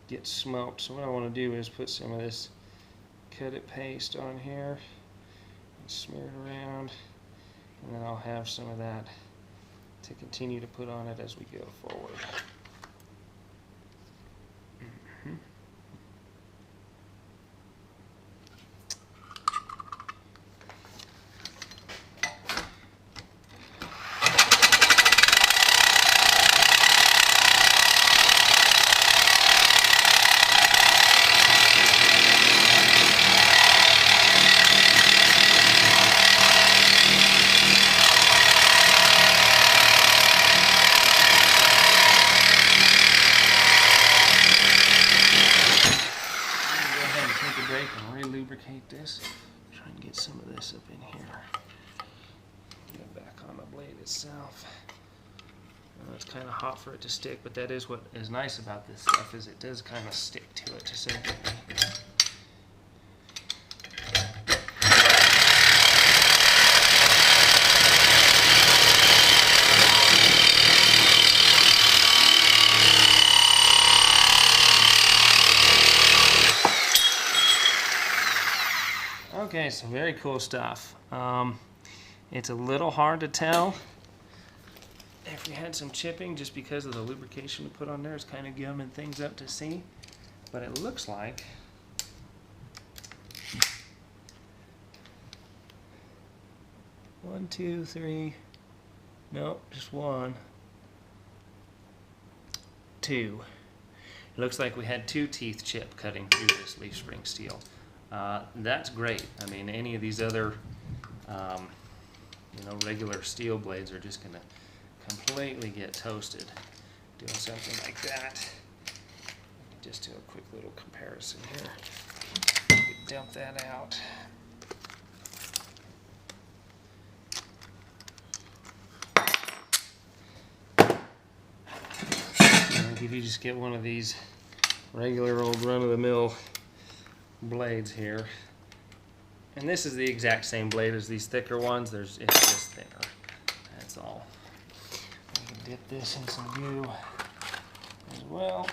get smoked. So what I want to do is put some of this cut it paste on here and smear it around, and then I'll have some of that to continue to put on it as we go forward. This. Try and get some of this up in here. Get back on the blade itself. It's kind of hot for it to stick, but that is what is nice about this stuff, is it does kind of stick to it to some degree. Okay, so very cool stuff. It's a little hard to tell if we had some chipping just because of the lubrication we put on there. It's kind of gumming things up to see, but it looks like one, two, three, nope, just one, two. It looks like we had 2 teeth chip cutting through this leaf spring steel. That's great. I mean, any of these other, regular steel blades are just going to completely get toasted doing something like that. Just do a quick little comparison here. Dump that out. And if you just get one of these regular old run-of-the-mill blades here, and this is the exact same blade as these thicker ones, it's just thinner, that's all. We can dip this in some glue as well.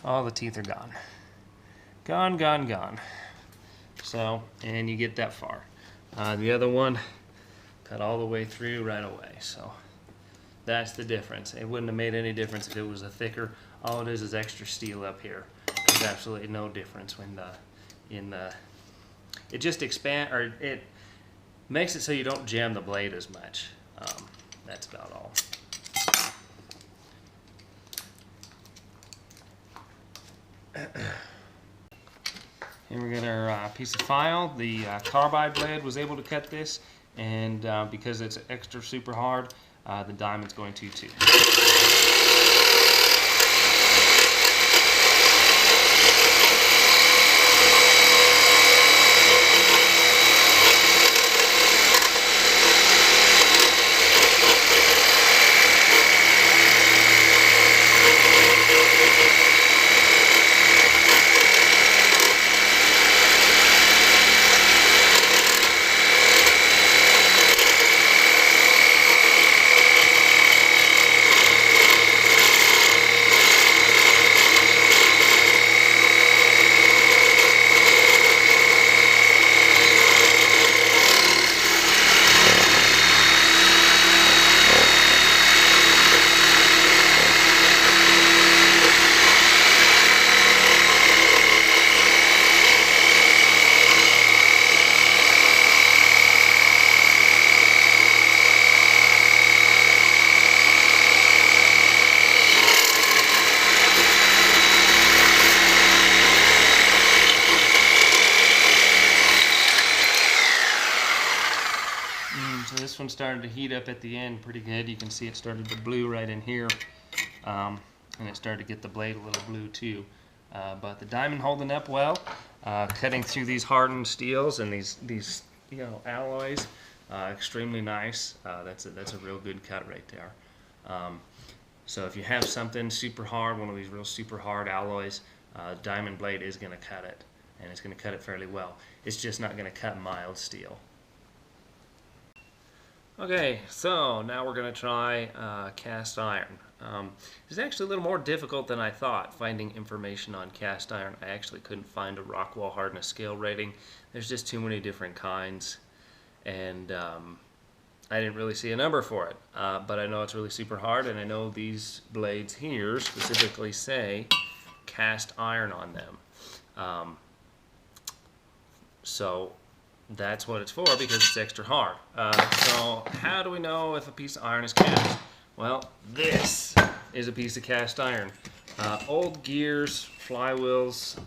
All the teeth are gone. Gone. So, and you get that far. The other one cut all the way through right away. So that's the difference. It wouldn't have made any difference if it was a thicker. All it is extra steel up here. There's absolutely no difference when it just it makes it so you don't jam the blade as much. That's about all. Here we got our piece of file. The carbide blade was able to cut this, and because it's extra super hard, the diamond's going to too. So this one started to heat up at the end pretty good. You can see it started to blue right in here, and it started to get the blade a little blue too. But the diamond holding up well, cutting through these hardened steels and these alloys, extremely nice. That's a real good cut right there. So if you have something super hard, one of these real super hard alloys, diamond blade is going to cut it, and it's going to cut it fairly well. It's just not going to cut mild steel. Okay, so now we're going to try cast iron. It's actually a little more difficult than I thought finding information on cast iron. I actually couldn't find a Rockwell hardness scale rating. There's just too many different kinds, and I didn't really see a number for it. But I know it's really super hard, and I know these blades here specifically say cast iron on them. So that's what it's for, because it's extra hard. So how do we know if a piece of iron is cast? Well, this is a piece of cast iron. Old gears, flywheels,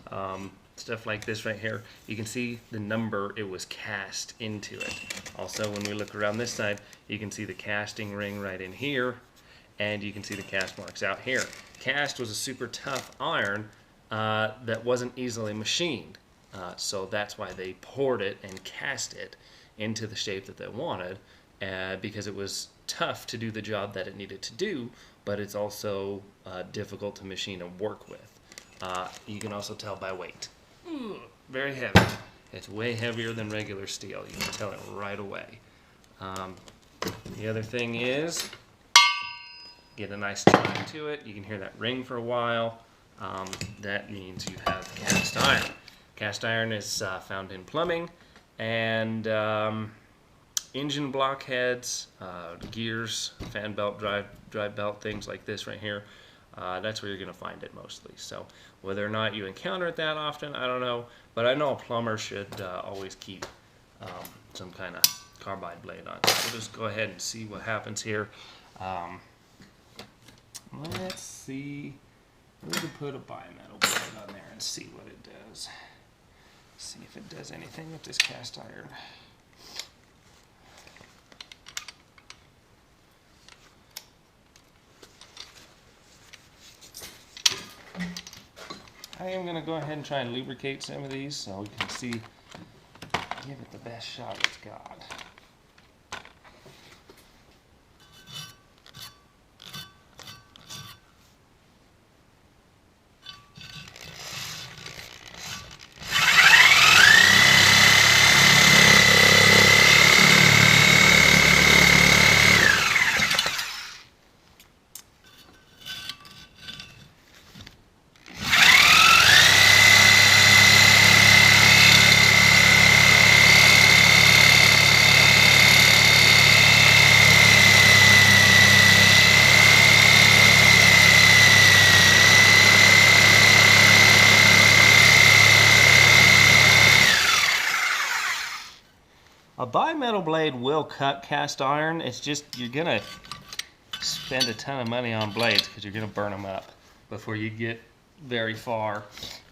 stuff like this right here, you can see the number it was cast into it. Also, when we look around this side, you can see the casting ring right in here, and you can see the cast marks out here. Cast was a super tough iron that wasn't easily machined. So that's why they poured it and cast it into the shape that they wanted, because it was tough to do the job that it needed to do, but it's also difficult to machine and work with. You can also tell by weight. Very heavy. It's way heavier than regular steel. You can tell it right away. The other thing is, get a nice chime to it. You can hear that ring for a while. That means you have cast iron. Cast iron is found in plumbing and engine block heads, gears, fan belt, drive belt, things like this right here. That's where you're going to find it mostly. So whether or not you encounter it that often, I don't know. But I know a plumber should always keep some kind of carbide blade on. So we'll just go ahead and see what happens here. Let's see. We can put a bimetal blade on there and see what it does. See if it does anything with this cast iron. I am going to go ahead and try and lubricate some of these so we can see, give it the best shot it's got. A bimetal blade will cut cast iron. It's just you're gonna spend a ton of money on blades because you're gonna burn them up before you get very far.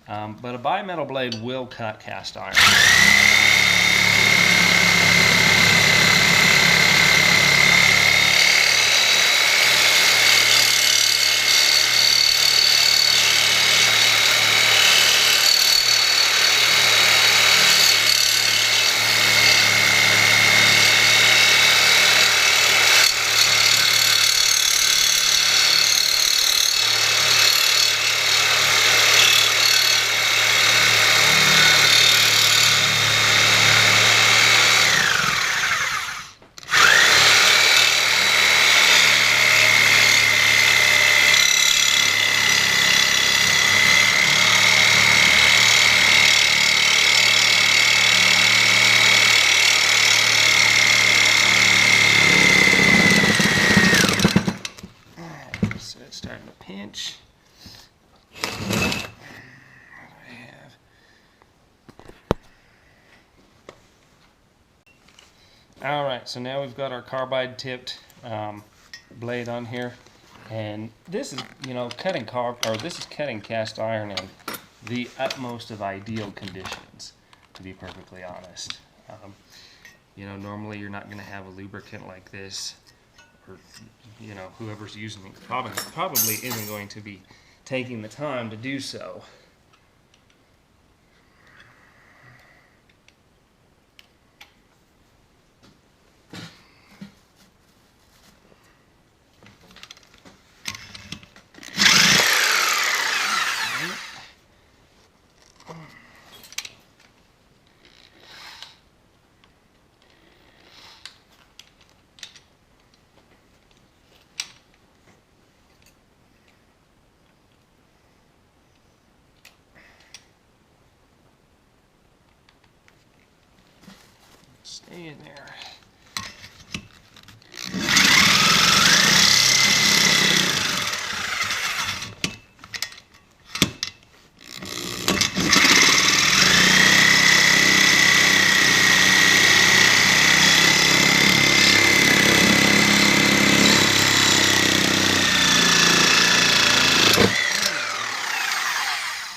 But a bimetal blade will cut cast iron. Starting to pinch. What do I have? All right, so now we've got our carbide tipped blade on here, and this is, you know, cutting cast iron in the utmost of ideal conditions, to be perfectly honest. You know, normally you're not going to have a lubricant like this, or, you know, whoever's using it probably isn't going to be taking the time to do so. Stay in there.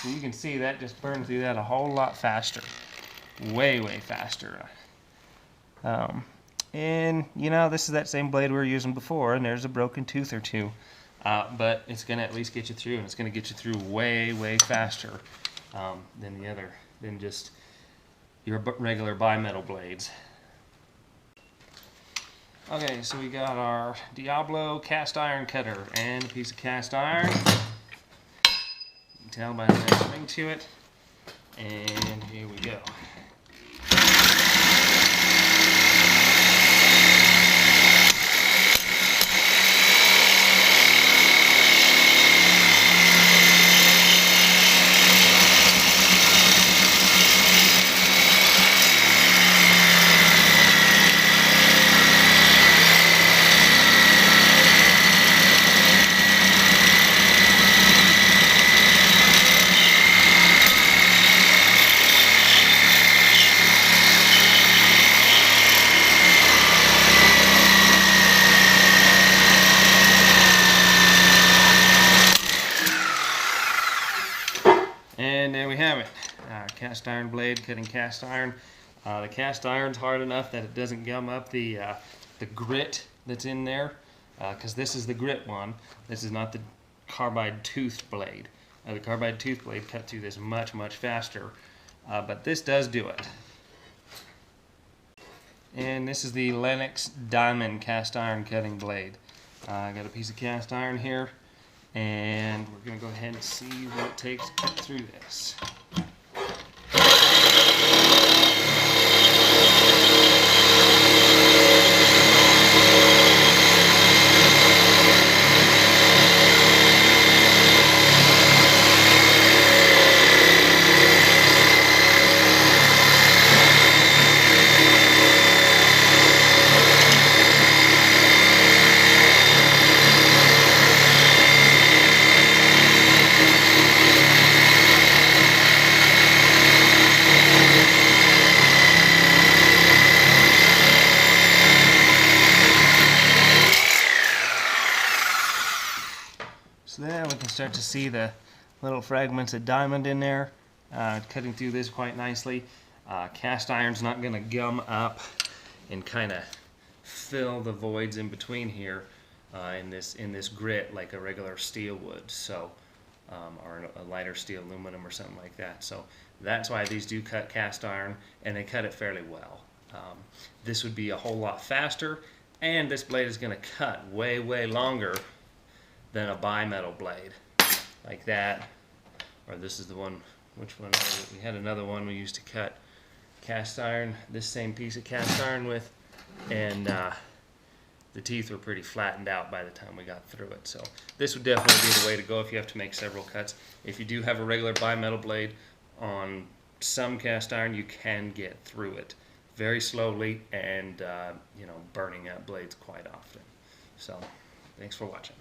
So you can see that just burned through that a whole lot faster. Way faster. And you know, this is that same blade we were using before, and there's a broken tooth or two, but it's going to at least get you through, and it's going to get you through way faster than just your regular bimetal blades. Okay, so we got our Diablo cast iron cutter and a piece of cast iron. You can tell by the nice ring to it, and here we go. And there we have it. Cast iron blade cutting cast iron. The cast iron's hard enough that it doesn't gum up the grit that's in there, because this is the grit one. This is not the carbide tooth blade. The carbide tooth blade cut through this much faster, but this does do it. And this is the Lennox Diamond cast iron cutting blade. I got a piece of cast iron here, and we're going to go ahead and see what it takes to cut through this. So there we can start to see the little fragments of diamond in there, cutting through this quite nicely. Cast iron's not going to gum up and kind of fill the voids in between here in this grit like a regular steel would, so or a lighter steel, aluminum or something like that. So that's why these do cut cast iron, and they cut it fairly well. This would be a whole lot faster, and this blade is going to cut way, way longer than a bimetal blade like that. Or this is the one, which one was it? We had another one we used to cut cast iron, this same piece of cast iron with, and the teeth were pretty flattened out by the time we got through it. So this would definitely be the way to go if you have to make several cuts. If you do have a regular bimetal blade, on some cast iron you can get through it very slowly and burning up blades quite often. So thanks for watching.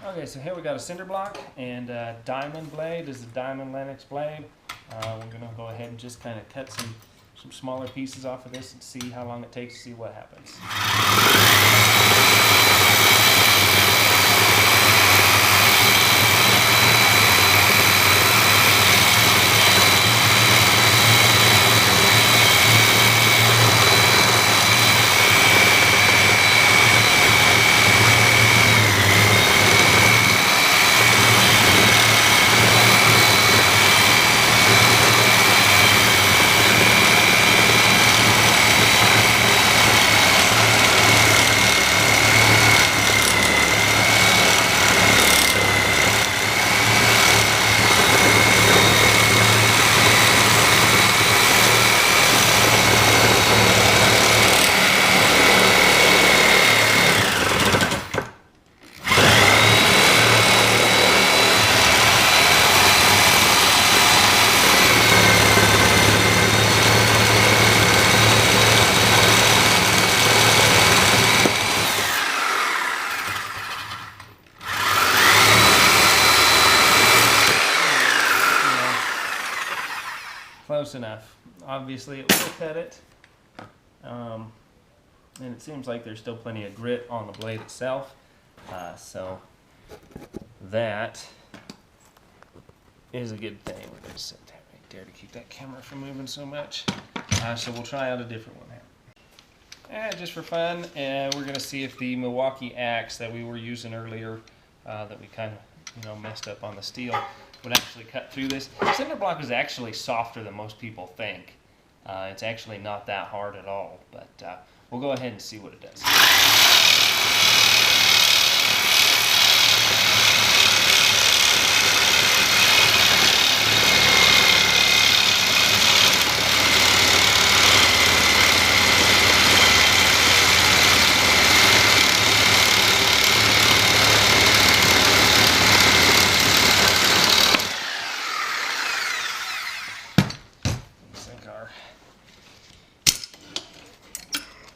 Okay, so here we got a cinder block and a diamond blade. This is a diamond Lennox blade. We're going to go ahead and just kind of cut some smaller pieces off of this and see how long it takes to see what happens. Close enough. Obviously it will cut it, and it seems like there's still plenty of grit on the blade itself, so that is a good thing. We're going to set that right there to keep that camera from moving so much. So we'll try out a different one here. And just for fun, we're going to see if the Milwaukee axe that we were using earlier, that we kind of messed up on the steel, would actually cut through this. Cinder block is actually softer than most people think. It's actually not that hard at all, but we'll go ahead and see what it does.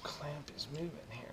Clamp is moving here.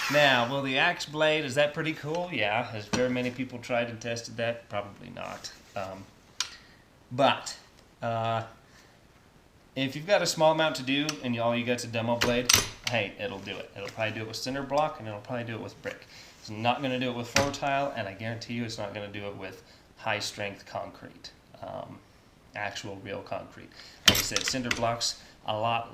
Now, will the axe blade, is that pretty cool? Yeah. Has very many people tried and tested that? Probably not. But if you've got a small amount to do and all you got's a demo blade, hey, it'll do it. It'll probably do it with cinder block, and it'll probably do it with brick. It's not going to do it with floor tile, and I guarantee you it's not going to do it with high strength concrete, actual real concrete. Like I said, cinder block's a lot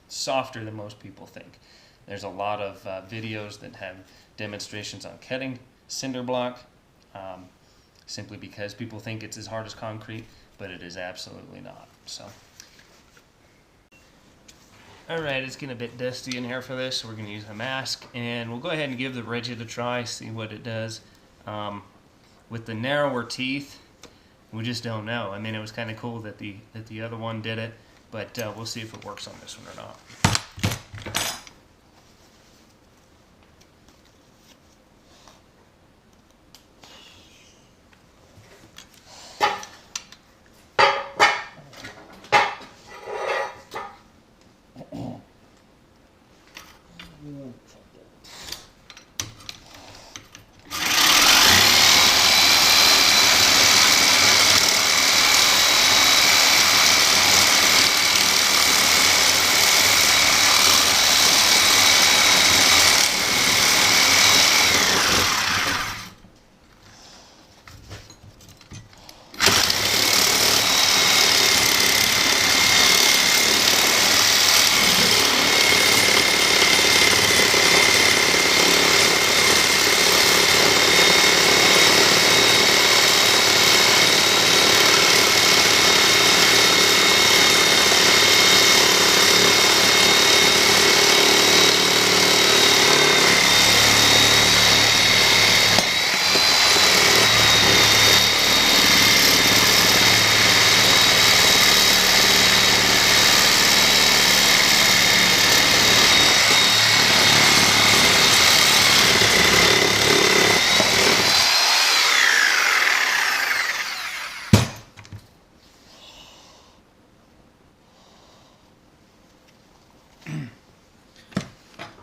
softer than most people think. There's a lot of videos that have demonstrations on cutting cinder block, simply because people think it's as hard as concrete, but it is absolutely not. So, all right, it's getting a bit dusty in here for this, so we're going to use a mask, and we'll go ahead and give the rigid a try, see what it does. With the narrower teeth, we just don't know. I mean, it was kind of cool that the other one did it, but we'll see if it works on this one or not.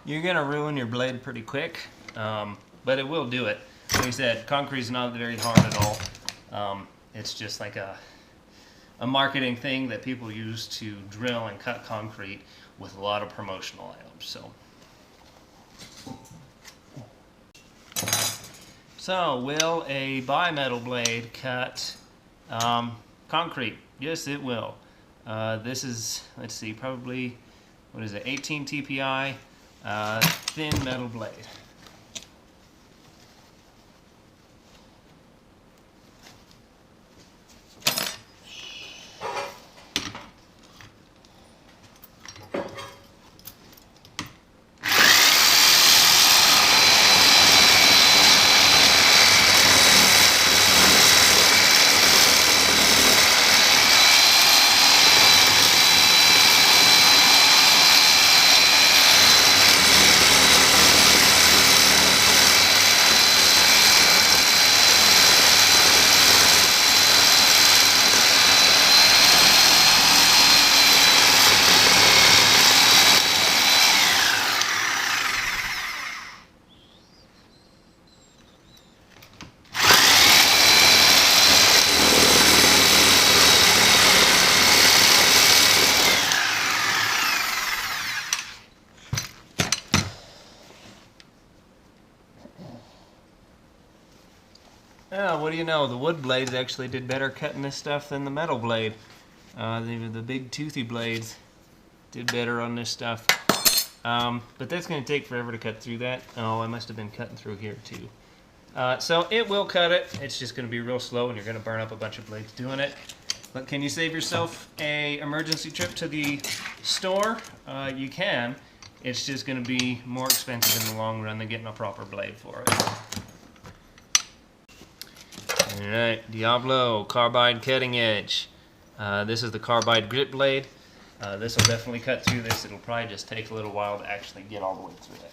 You're going to ruin your blade pretty quick, but it will do it. Like I said, concrete is not very hard at all. It's just like a marketing thing that people use to drill and cut concrete with a lot of promotional items. So will a bimetal blade cut concrete? Yes, it will. This is, let's see, probably, what is it, 18 TPI. Thin metal blade. What do you know? The wood blades actually did better cutting this stuff than the metal blade. The big toothy blades did better on this stuff. But that's going to take forever to cut through that. Oh, I must have been cutting through here too. So it will cut it. It's just going to be real slow and you're going to burn up a bunch of blades doing it. But can you save yourself an emergency trip to the store? You can. It's just going to be more expensive in the long run than getting a proper blade for it. Alright, Diablo Carbide cutting edge. This is the Carbide grit blade. This will definitely cut through this. It'll probably just take a little while to actually get all the way through it.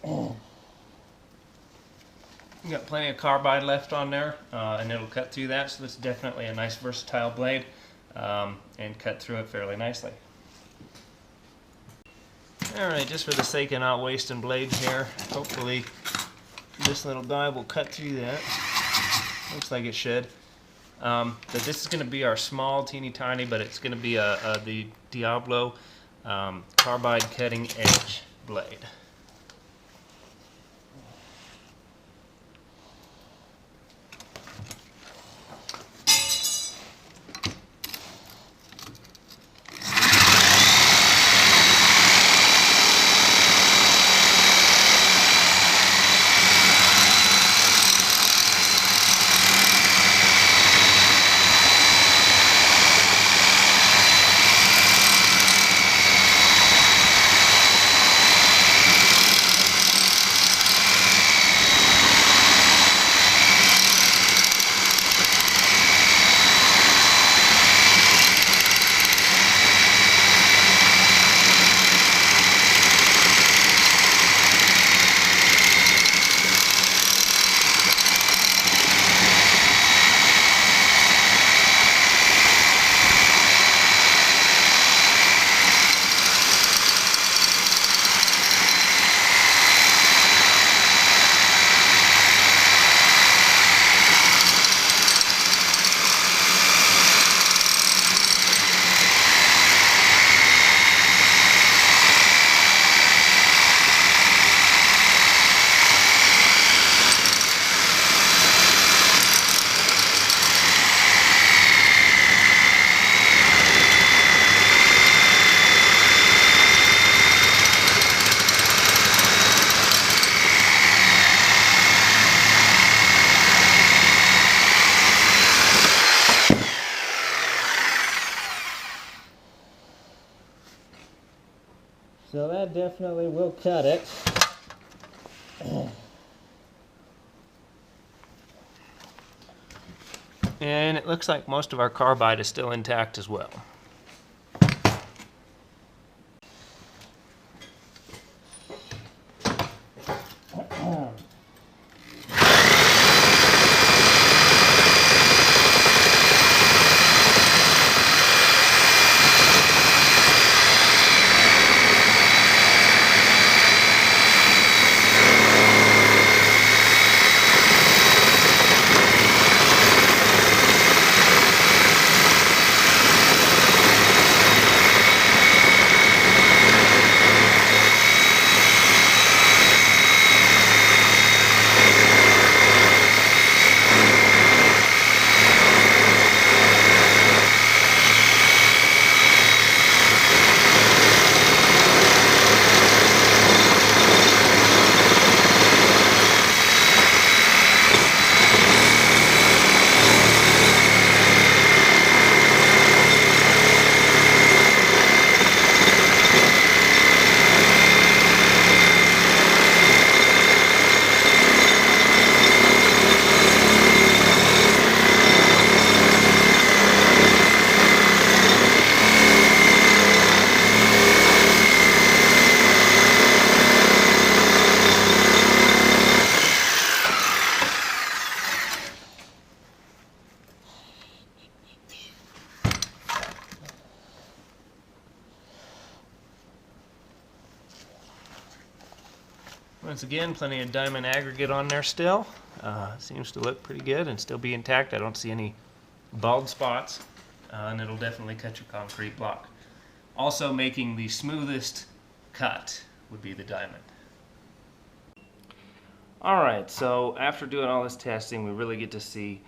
You got plenty of carbide left on there, and it'll cut through that, so it's definitely a nice versatile blade, and cut through it fairly nicely. Alright, just for the sake of not wasting blades here, hopefully this little guy will cut through that. Looks like it should. But this is going to be our small, teeny tiny, but it's going to be the Diablo carbide cutting edge blade. So that definitely will cut it. And it looks like most of our carbide is still intact as well. Once again, plenty of diamond aggregate on there still. Seems to look pretty good and still be intact. I don't see any bald spots, and it'll definitely cut your concrete block. Also making the smoothest cut would be the diamond. Alright, so after doing all this testing, we really get to see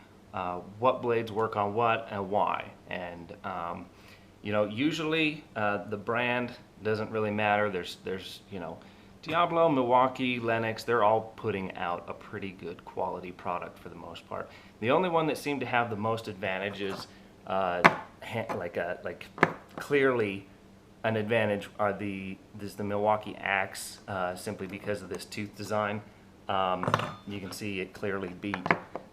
what blades work on what and why. And you know, usually the brand doesn't really matter. There's you know, Diablo, Milwaukee, Lennox, they're all putting out a pretty good quality product for the most part. The only one that seemed to have the most advantages, like clearly an advantage, are the Milwaukee Axe, simply because of this tooth design. You can see it clearly beat.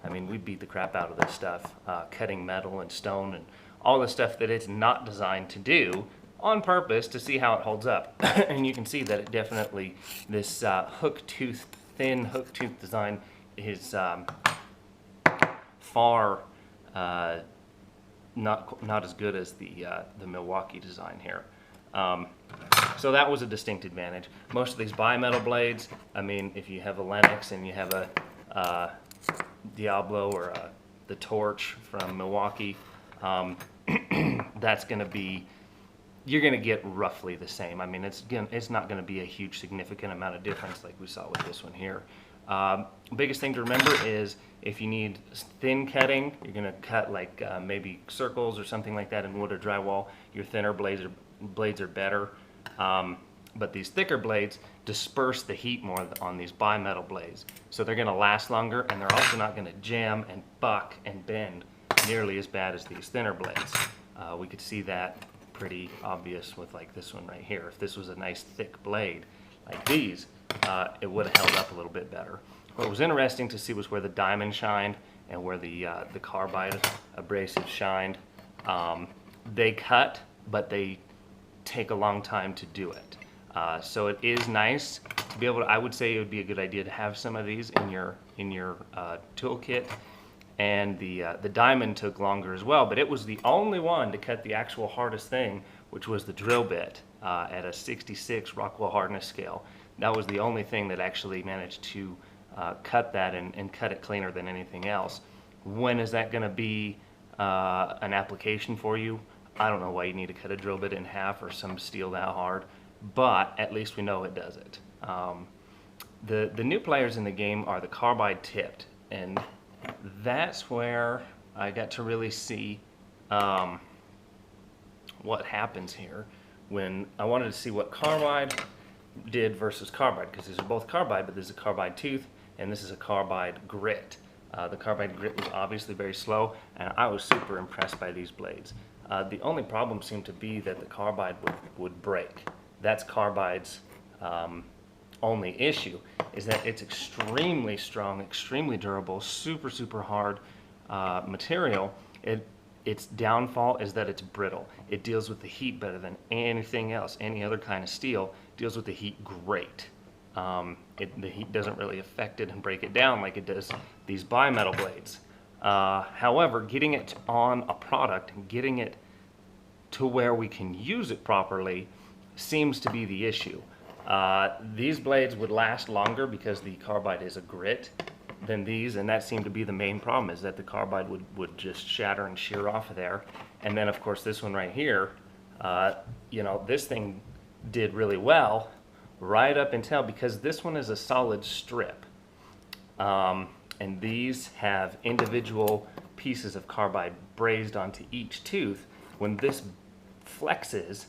I mean, we beat the crap out of this stuff, cutting metal and stone and all the stuff that it's not designed to do. on purpose to see how it holds up. And you can see that it definitely, this thin hook tooth design is far not as good as the Milwaukee design here. So that was a distinct advantage. Most of these bimetal blades, I mean, if you have a Lennox and you have a Diablo or the Torch from Milwaukee, that's going to be, you're going to get roughly the same. I mean, it's not going to be a huge significant amount of difference like we saw with this one here. Biggest thing to remember is if you need thin cutting, you're going to cut like maybe circles or something like that in wood or drywall. Your thinner blades are better. But these thicker blades disperse the heat more on these bimetal blades. So they're going to last longer, and they're also not going to jam and buck and bend nearly as bad as these thinner blades. We could see that pretty obvious with like this one right here. If this was a nice thick blade like these, it would have held up a little bit better. What was interesting to see was where the diamond shined and where the carbide abrasive shined. They cut, but they take a long time to do it. So it is nice to be able to, I would say it would be a good idea to have some of these in your toolkit. And the diamond took longer as well, but it was the only one to cut the actual hardest thing, which was the drill bit at a 66 Rockwell hardness scale. That was the only thing that actually managed to cut that and cut it cleaner than anything else. When is that going to be an application for you? I don't know why you need to cut a drill bit in half or some steel that hard, but at least we know it does it. The new players in the game are the carbide tipped, and that's where I got to really see what happens here when I wanted to see what carbide did versus carbide, because these are both carbide, but this is a carbide tooth and this is a carbide grit. The carbide grit was obviously very slow, and I was super impressed by these blades. The only problem seemed to be that the carbide would break. That's carbide's only issue, is that it's extremely strong, extremely durable, super hard material. Its downfall is that it's brittle. It deals with the heat better than anything else. Any other kind of steel deals with the heat great. The heat doesn't really affect it and break it down like it does these bimetal blades. However, getting it on a product and getting it to where we can use it properly seems to be the issue. These blades would last longer because the carbide is a grit than these, and that seemed to be the main problem, is that the carbide would just shatter and shear off of there. And then of course this one right here, you know, this thing did really well right up until, because this one is a solid strip. And these have individual pieces of carbide brazed onto each tooth. When this flexes,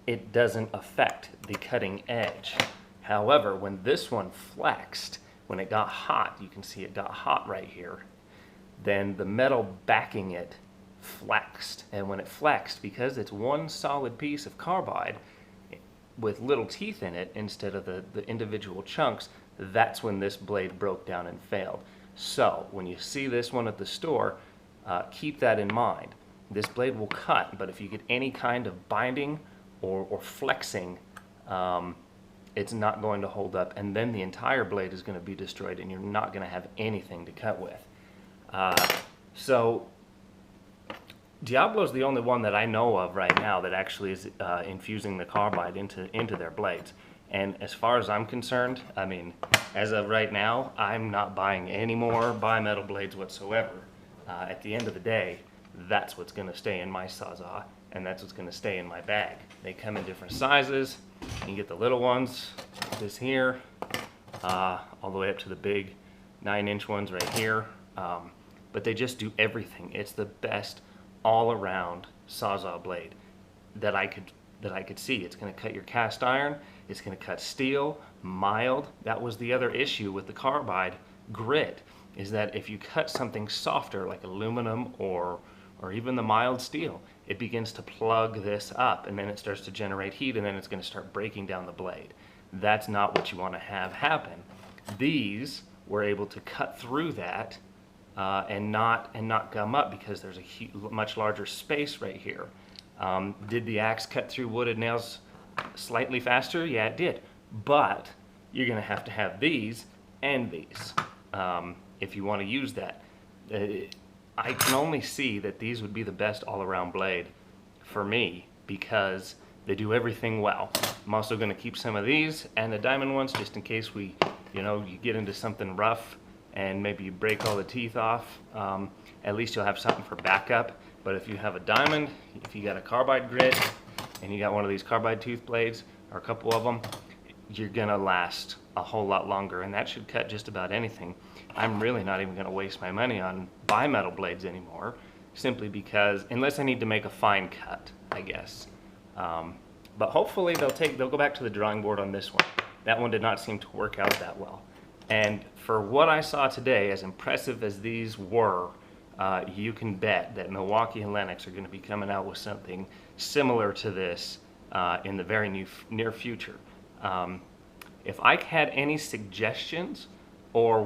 it doesn't affect the cutting edge. However, when this one flexed, when it got hot, you can see it got hot right here, then the metal backing it flexed. And when it flexed, because it's one solid piece of carbide with little teeth in it instead of the individual chunks, that's when this blade broke down and failed. So when you see this one at the store, keep that in mind. This blade will cut, but if you get any kind of binding or flexing, it's not going to hold up, and then the entire blade is going to be destroyed and you're not going to have anything to cut with. So Diablo's the only one that I know of right now that actually is infusing the carbide into their blades. And as far as I'm concerned, I mean, as of right now, I'm not buying any more bimetal blades whatsoever. At the end of the day, that's what's going to stay in my Sawzall, and that's what's going to stay in my bag. They come in different sizes. You can get the little ones, like this here, all the way up to the big 9-inch ones right here. But they just do everything. It's the best all-around Sawzall blade that I could see. It's going to cut your cast iron. It's going to cut steel, mild. That was the other issue with the carbide grit, is that if you cut something softer like aluminum or even the mild steel, it begins to plug this up, and then it starts to generate heat, and then it's going to start breaking down the blade. That's not what you want to have happen. These were able to cut through that and not gum up, because there's a much larger space right here. Did the axe cut through wooded nails slightly faster? Yeah, it did. But you're going to have these and these if you want to use that. I can only see that these would be the best all-around blade for me because they do everything well. I'm also going to keep some of these and the diamond ones just in case you get into something rough and maybe you break all the teeth off. At least you'll have something for backup. But if you have a diamond, if you got a carbide grit, and you got one of these carbide tooth blades, or a couple of them, you're gonna last a whole lot longer, and that should cut just about anything. I'm really not even gonna waste my money on bimetal blades anymore, simply because, unless I need to make a fine cut, I guess. But hopefully they'll go back to the drawing board on this one. That one did not seem to work out that well. And for what I saw today, as impressive as these were, you can bet that Milwaukee and Lennox are going to be coming out with something similar to this in the very near future. If I had any suggestions or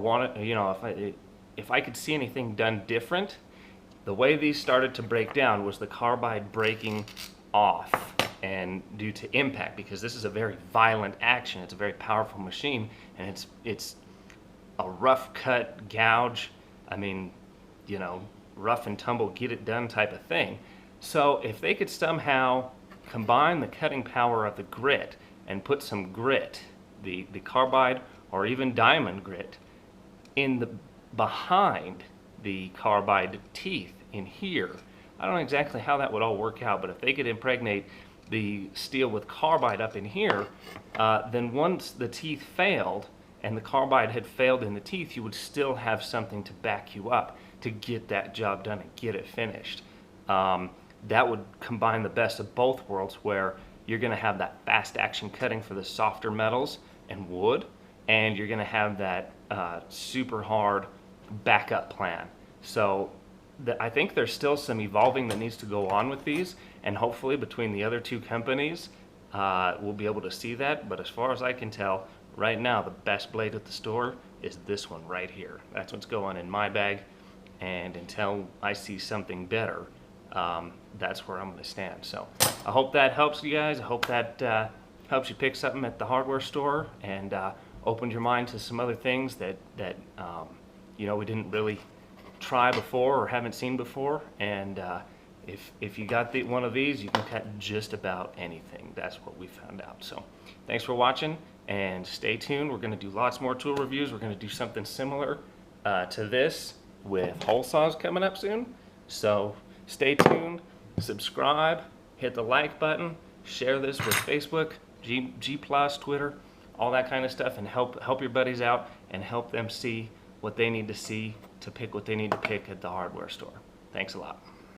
if I could see anything done different, the way these started to break down was the carbide breaking off and due to impact, because this is a very violent action. It's a very powerful machine, and it's a rough cut gouge. I mean, rough and tumble, get it done type of thing. So if they could somehow combine the cutting power of the grit and put some grit, the carbide or even diamond grit, behind the carbide teeth in here, I don't know exactly how that would all work out, but if they could impregnate the steel with carbide up in here, then once the teeth failed and the carbide had failed in the teeth, you would still have something to back you up to get that job done and get it finished. That would combine the best of both worlds, where you're going to have that fast action cutting for the softer metals and wood, and you're going to have that super hard backup plan. So I think there's still some evolving that needs to go on with these, and hopefully between the other two companies we'll be able to see that. But as far as I can tell right now, the best blade at the store is this one right here. That's what's going in my bag, and until I see something better, that's where I'm going to stand. So I hope that helps you guys. I hope that helps you pick something at the hardware store and opened your mind to some other things that we didn't really try before or haven't seen before. And if you got one of these, you can cut just about anything. That's what we found out. So thanks for watching, and stay tuned. We're going to do lots more tool reviews. We're going to do something similar to this with hole saws coming up soon. So stay tuned, subscribe, hit the like button, share this with Facebook, G+, Twitter, all that kind of stuff, and help your buddies out and help them see what they need to see to pick what they need to pick at the hardware store. Thanks a lot.